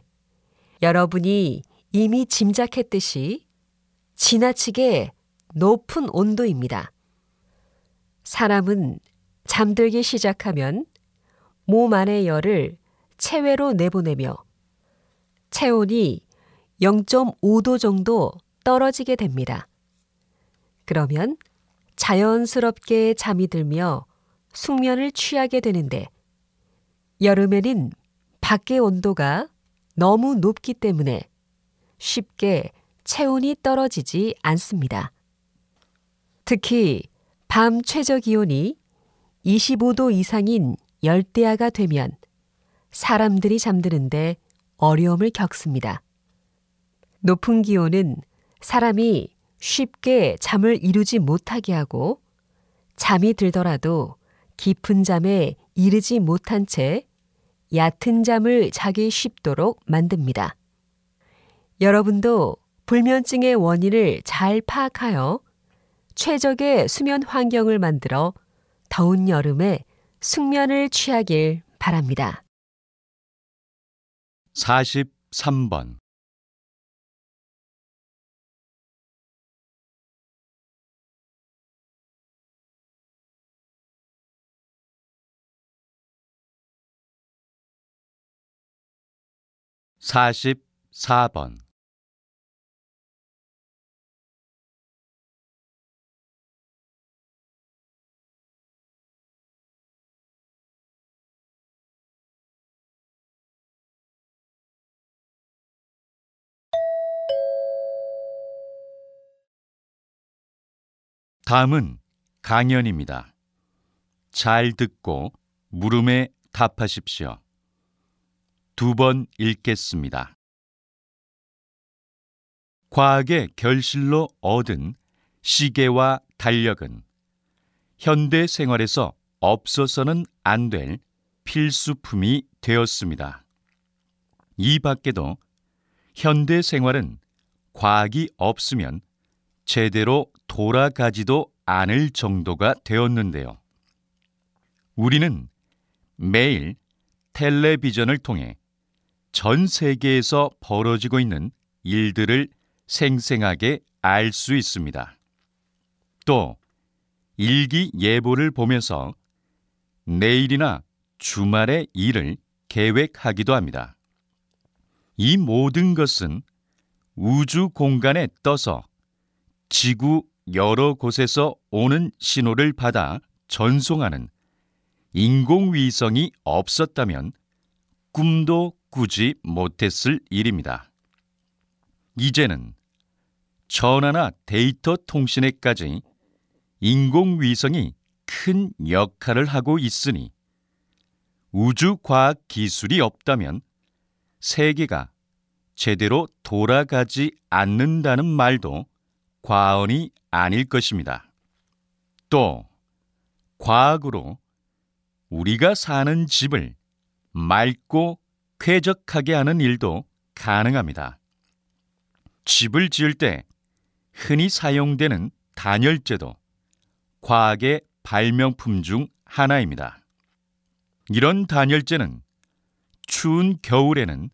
여러분이 이미 짐작했듯이 지나치게 높은 온도입니다. 사람은 잠들기 시작하면 몸 안의 열을 체외로 내보내며 체온이 0.5도 정도 떨어지게 됩니다. 그러면 자연스럽게 잠이 들며 숙면을 취하게 되는데 여름에는 밖의 온도가 너무 높기 때문에 쉽게 체온이 떨어지지 않습니다. 특히 밤 최저 기온이 25도 이상인 열대야가 되면 사람들이 잠드는데 어려움을 겪습니다. 높은 기온은 사람이 쉽게 잠을 이루지 못하게 하고 잠이 들더라도 깊은 잠에 이르지 못한 채 얕은 잠을 자기 쉽도록 만듭니다. 여러분도 불면증의 원인을 잘 파악하여 최적의 수면 환경을 만들어 더운 여름에 숙면을 취하길 바랍니다. 43번. (44번) 다음은 강연입니다. 잘 듣고 물음에 답하십시오. 2번 읽겠습니다. 과학의 결실로 얻은 시계와 달력은 현대 생활에서 없어서는 안 될 필수품이 되었습니다. 이 밖에도 현대 생활은 과학이 없으면 제대로 돌아가지도 않을 정도가 되었는데요. 우리는 매일 텔레비전을 통해 전 세계에서 벌어지고 있는 일들을 생생하게 알 수 있습니다. 또 일기예보를 보면서 내일이나 주말의 일을 계획하기도 합니다. 이 모든 것은 우주 공간에 떠서 지구 여러 곳에서 오는 신호를 받아 전송하는 인공위성이 없었다면 꿈도 꾸지 못했을 일입니다. 이제는 전화나 데이터 통신에까지 인공위성이 큰 역할을 하고 있으니 우주과학 기술이 없다면 세계가 제대로 돌아가지 않는다는 말도 과언이 아닐 것입니다. 또 과학으로 우리가 사는 집을 맑고 쾌적하게 하는 일도 가능합니다. 집을 지을 때 흔히 사용되는 단열재도 과학의 발명품 중 하나입니다. 이런 단열재는 추운 겨울에는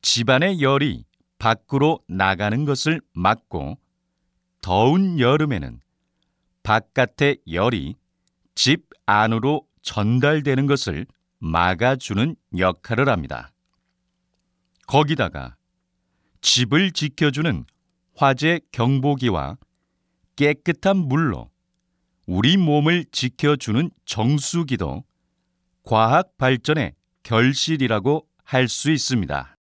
집안의 열이 밖으로 나가는 것을 막고 더운 여름에는 바깥의 열이 집 안으로 전달되는 것을 막아주는 역할을 합니다. 거기다가 집을 지켜주는 화재 경보기와 깨끗한 물로 우리 몸을 지켜주는 정수기도 과학 발전의 결실이라고 할 수 있습니다.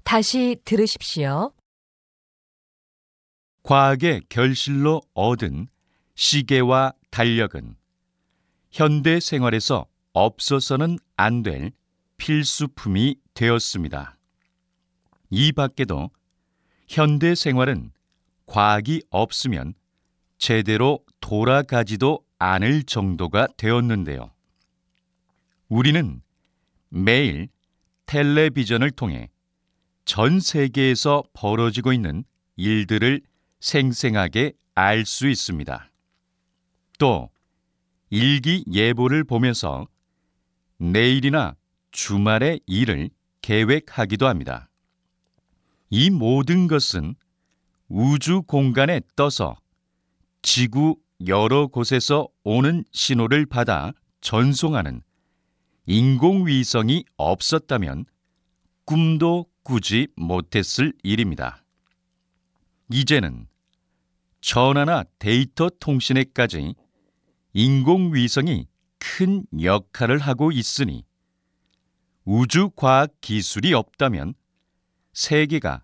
다시 들으십시오. 과학의 결실로 얻은 시계와 달력은 현대 생활에서 없어서는 안 될 필수품이 되었습니다. 이 밖에도 현대 생활은 과학이 없으면 제대로 돌아가지도 않을 정도가 되었는데요. 우리는 매일 텔레비전을 통해 전 세계에서 벌어지고 있는 일들을 생생하게 알 수 있습니다. 또 일기예보를 보면서 내일이나 주말의 일을 계획하기도 합니다. 이 모든 것은 우주 공간에 떠서 지구 여러 곳에서 오는 신호를 받아 전송하는 인공위성이 없었다면 꿈도 꾸지 못했을 일입니다. 이제는 전화나 데이터 통신에까지 인공위성이 큰 역할을 하고 있으니 우주과학 기술이 없다면 세계가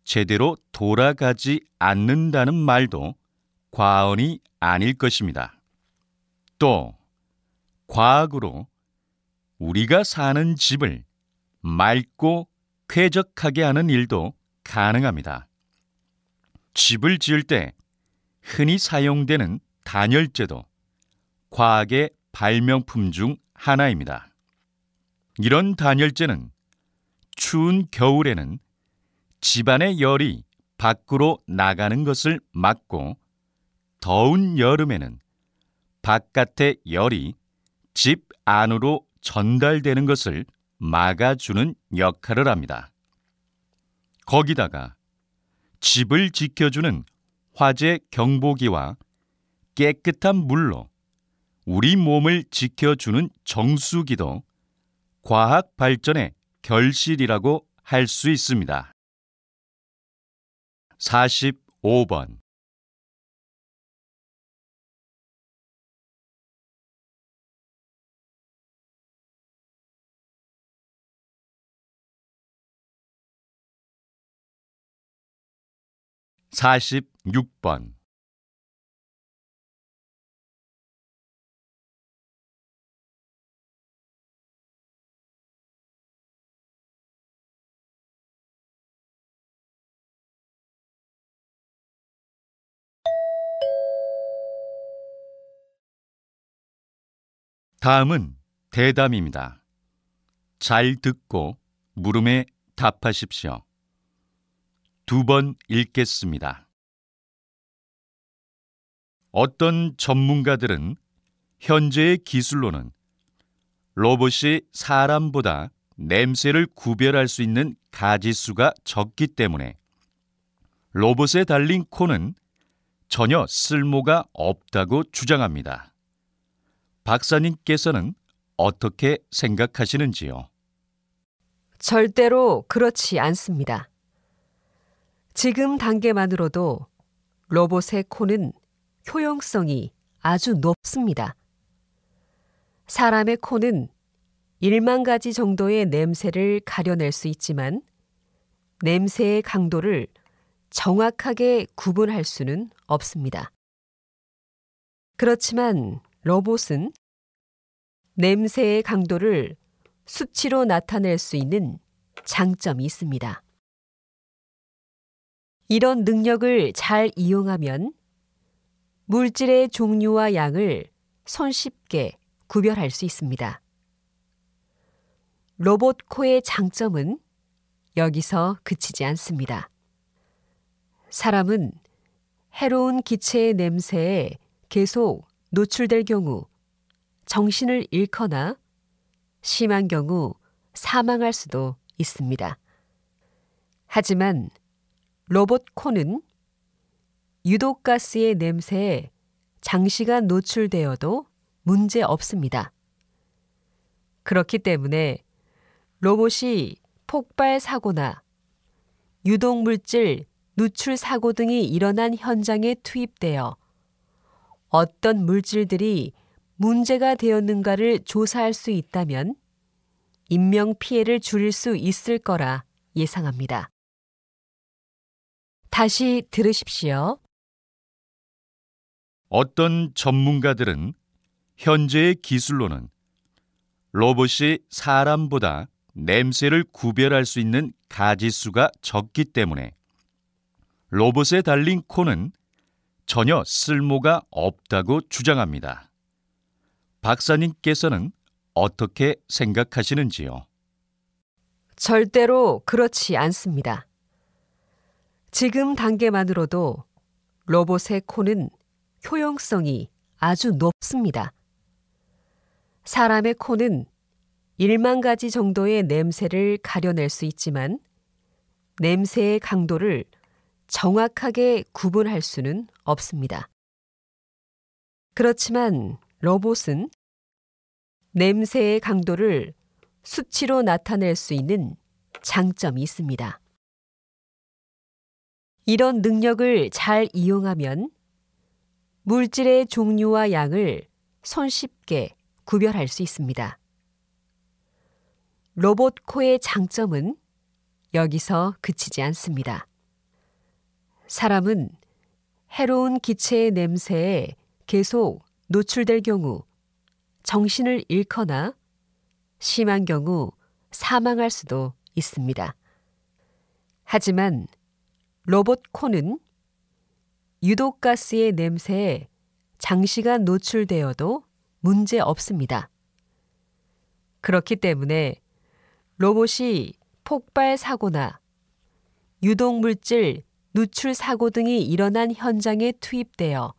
제대로 돌아가지 않는다는 말도 과언이 아닐 것입니다. 또 과학으로 우리가 사는 집을 맑고 쾌적하게 하는 일도 가능합니다. 집을 지을 때 흔히 사용되는 단열재도 과학의 발명품 중 하나입니다. 이런 단열재는 추운 겨울에는 집안의 열이 밖으로 나가는 것을 막고 더운 여름에는 바깥의 열이 집 안으로 전달되는 것을 막아주는 역할을 합니다. 거기다가 집을 지켜주는 화재 경보기와 깨끗한 물로 우리 몸을 지켜주는 정수기도 과학 발전의 결실이라고 할 수 있습니다. 45번 46번 다음은 대담입니다. 잘 듣고 물음에 답하십시오. 2번 읽겠습니다. 어떤 전문가들은 현재의 기술로는 로봇이 사람보다 냄새를 구별할 수 있는 가짓수가 적기 때문에 로봇에 달린 코는 전혀 쓸모가 없다고 주장합니다. 박사님께서는 어떻게 생각하시는지요? 절대로 그렇지 않습니다. 지금 단계만으로도 로봇의 코는 효용성이 아주 높습니다. 사람의 코는 1만 가지 정도의 냄새를 가려낼 수 있지만 냄새의 강도를 정확하게 구분할 수는 없습니다. 그렇지만 로봇은 냄새의 강도를 수치로 나타낼 수 있는 장점이 있습니다. 이런 능력을 잘 이용하면 물질의 종류와 양을 손쉽게 구별할 수 있습니다. 로봇 코의 장점은 여기서 그치지 않습니다. 사람은 해로운 기체의 냄새에 계속 노출될 경우 정신을 잃거나 심한 경우 사망할 수도 있습니다. 하지만 로봇 코는 유독가스의 냄새에 장시간 노출되어도 문제 없습니다. 그렇기 때문에 로봇이 폭발 사고나 유독물질 누출 사고 등이 일어난 현장에 투입되어 어떤 물질들이 문제가 되었는가를 조사할 수 있다면 인명피해를 줄일 수 있을 거라 예상합니다. 다시 들으십시오. 어떤 전문가들은 현재의 기술로는 로봇이 사람보다 냄새를 구별할 수 있는 가짓수가 적기 때문에 로봇에 달린 코는 전혀 쓸모가 없다고 주장합니다. 박사님께서는 어떻게 생각하시는지요? 절대로 그렇지 않습니다. 지금 단계만으로도 로봇의 코는 효용성이 아주 높습니다. 사람의 코는 1만 가지 정도의 냄새를 가려낼 수 있지만 냄새의 강도를 정확하게 구분할 수는 없습니다. 그렇지만 로봇은 냄새의 강도를 수치로 나타낼 수 있는 장점이 있습니다. 이런 능력을 잘 이용하면 물질의 종류와 양을 손쉽게 구별할 수 있습니다. 로봇 코의 장점은 여기서 그치지 않습니다. 사람은 해로운 기체의 냄새에 계속 노출될 경우 정신을 잃거나 심한 경우 사망할 수도 있습니다. 하지만 로봇 코는 유독가스의 냄새에 장시간 노출되어도 문제 없습니다. 그렇기 때문에 로봇이 폭발 사고나 유독물질 누출 사고 등이 일어난 현장에 투입되어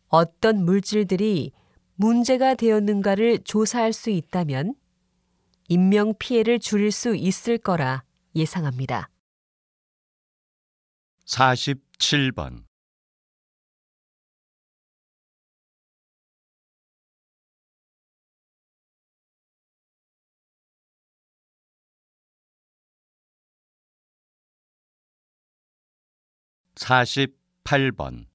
어떤 물질들이 문제가 되었는가를 조사할 수 있다면 인명피해를 줄일 수 있을 거라 예상합니다. 47번. (48번)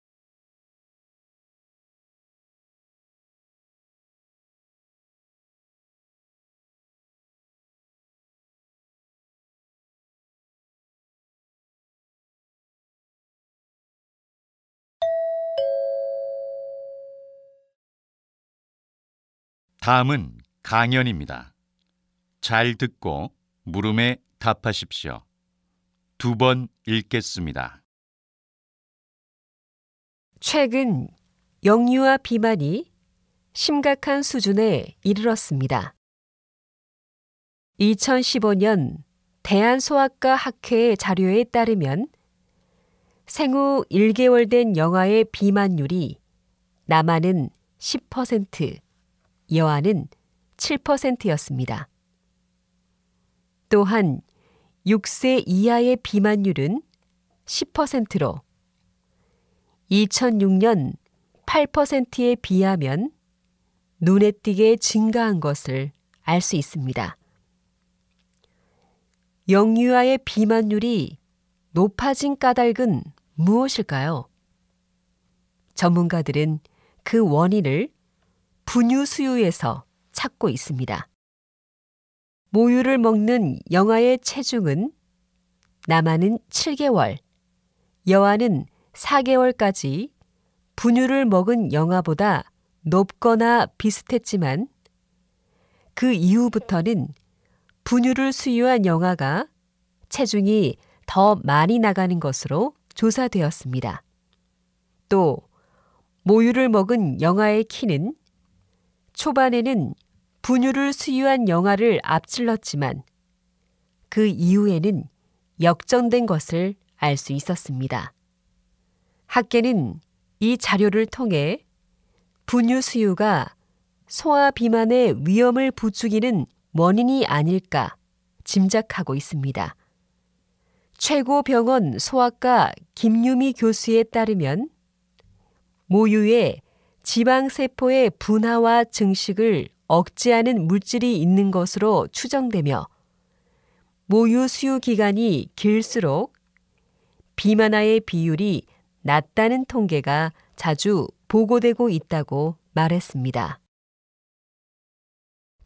다음은 강연입니다. 잘 듣고 물음에 답하십시오. 2번 읽겠습니다. 최근 역류와 비만이 심각한 수준에 이르렀습니다. 2015년 대한소아과 학회의 자료에 따르면 생후 1개월 된 영아의 비만율이 남아는 10%, 여아는 7%였습니다. 또한 6세 이하의 비만율은 10%로 2006년 8%에 비하면 눈에 띄게 증가한 것을 알 수 있습니다. 영유아의 비만율이 높아진 까닭은 무엇일까요? 전문가들은 그 원인을 분유 수유에서 찾고 있습니다. 모유를 먹는 영아의 체중은 남아는 7개월, 여아는 4개월까지 분유를 먹은 영아보다 높거나 비슷했지만 그 이후부터는 분유를 수유한 영아가 체중이 더 많이 나가는 것으로 조사되었습니다. 또 모유를 먹은 영아의 키는 초반에는 분유를 수유한 영아를 앞질렀지만 그 이후에는 역전된 것을 알 수 있었습니다. 학계는 이 자료를 통해 분유 수유가 소아 비만의 위험을 부추기는 원인이 아닐까 짐작하고 있습니다. 최고병원 소아과 김유미 교수에 따르면 모유에 지방세포의 분화와 증식을 억제하는 물질이 있는 것으로 추정되며 모유 수유 기간이 길수록 비만아의 비율이 낮다는 통계가 자주 보고되고 있다고 말했습니다.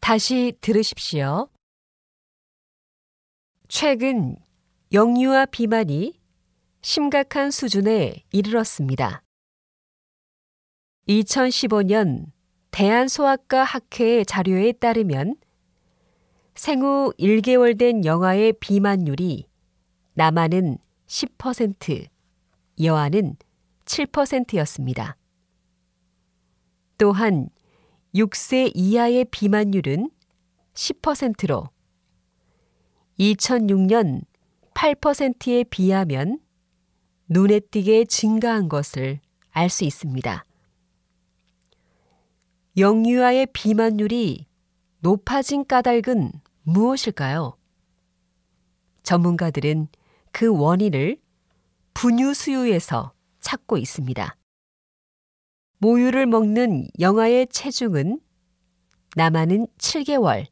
다시 들으십시오. 최근 영유아 비만이 심각한 수준에 이르렀습니다. 2015년 대한소아과 학회의 자료에 따르면 생후 1개월 된 영아의 비만율이 남아는 10%, 여아는 7%였습니다. 또한 6세 이하의 비만율은 10%로 2006년 8%에 비하면 눈에 띄게 증가한 것을 알 수 있습니다. 영유아의 비만율이 높아진 까닭은 무엇일까요? 전문가들은 그 원인을 분유 수유에서 찾고 있습니다. 모유를 먹는 영아의 체중은 남아는 7개월,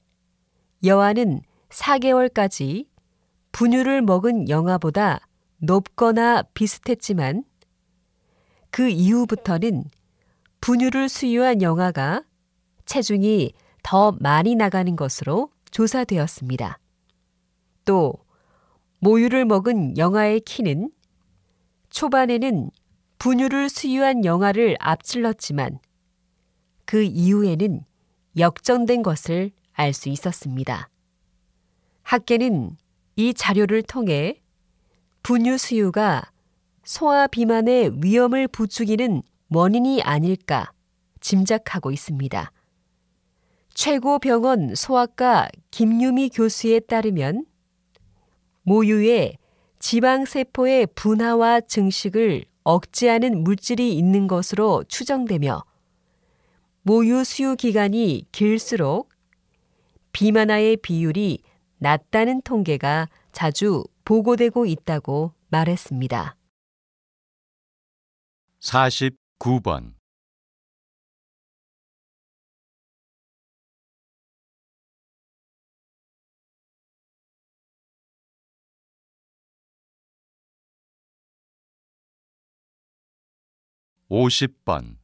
여아는 4개월까지 분유를 먹은 영아보다 높거나 비슷했지만 그 이후부터는 분유를 수유한 영아가 체중이 더 많이 나가는 것으로 조사되었습니다. 또 모유를 먹은 영아의 키는 초반에는 분유를 수유한 영아를 앞질렀지만 그 이후에는 역전된 것을 알 수 있었습니다. 학계는 이 자료를 통해 분유 수유가 소아 비만의 위험을 부추기는 원인이 아닐까 짐작하고 있습니다. 최고병원 소아과 김유미 교수에 따르면 모유에 지방세포의 분화와 증식을 억제하는 물질이 있는 것으로 추정되며 모유 수유 기간이 길수록 비만아의 비율이 낮다는 통계가 자주 보고되고 있다고 말했습니다. 49번. (50번)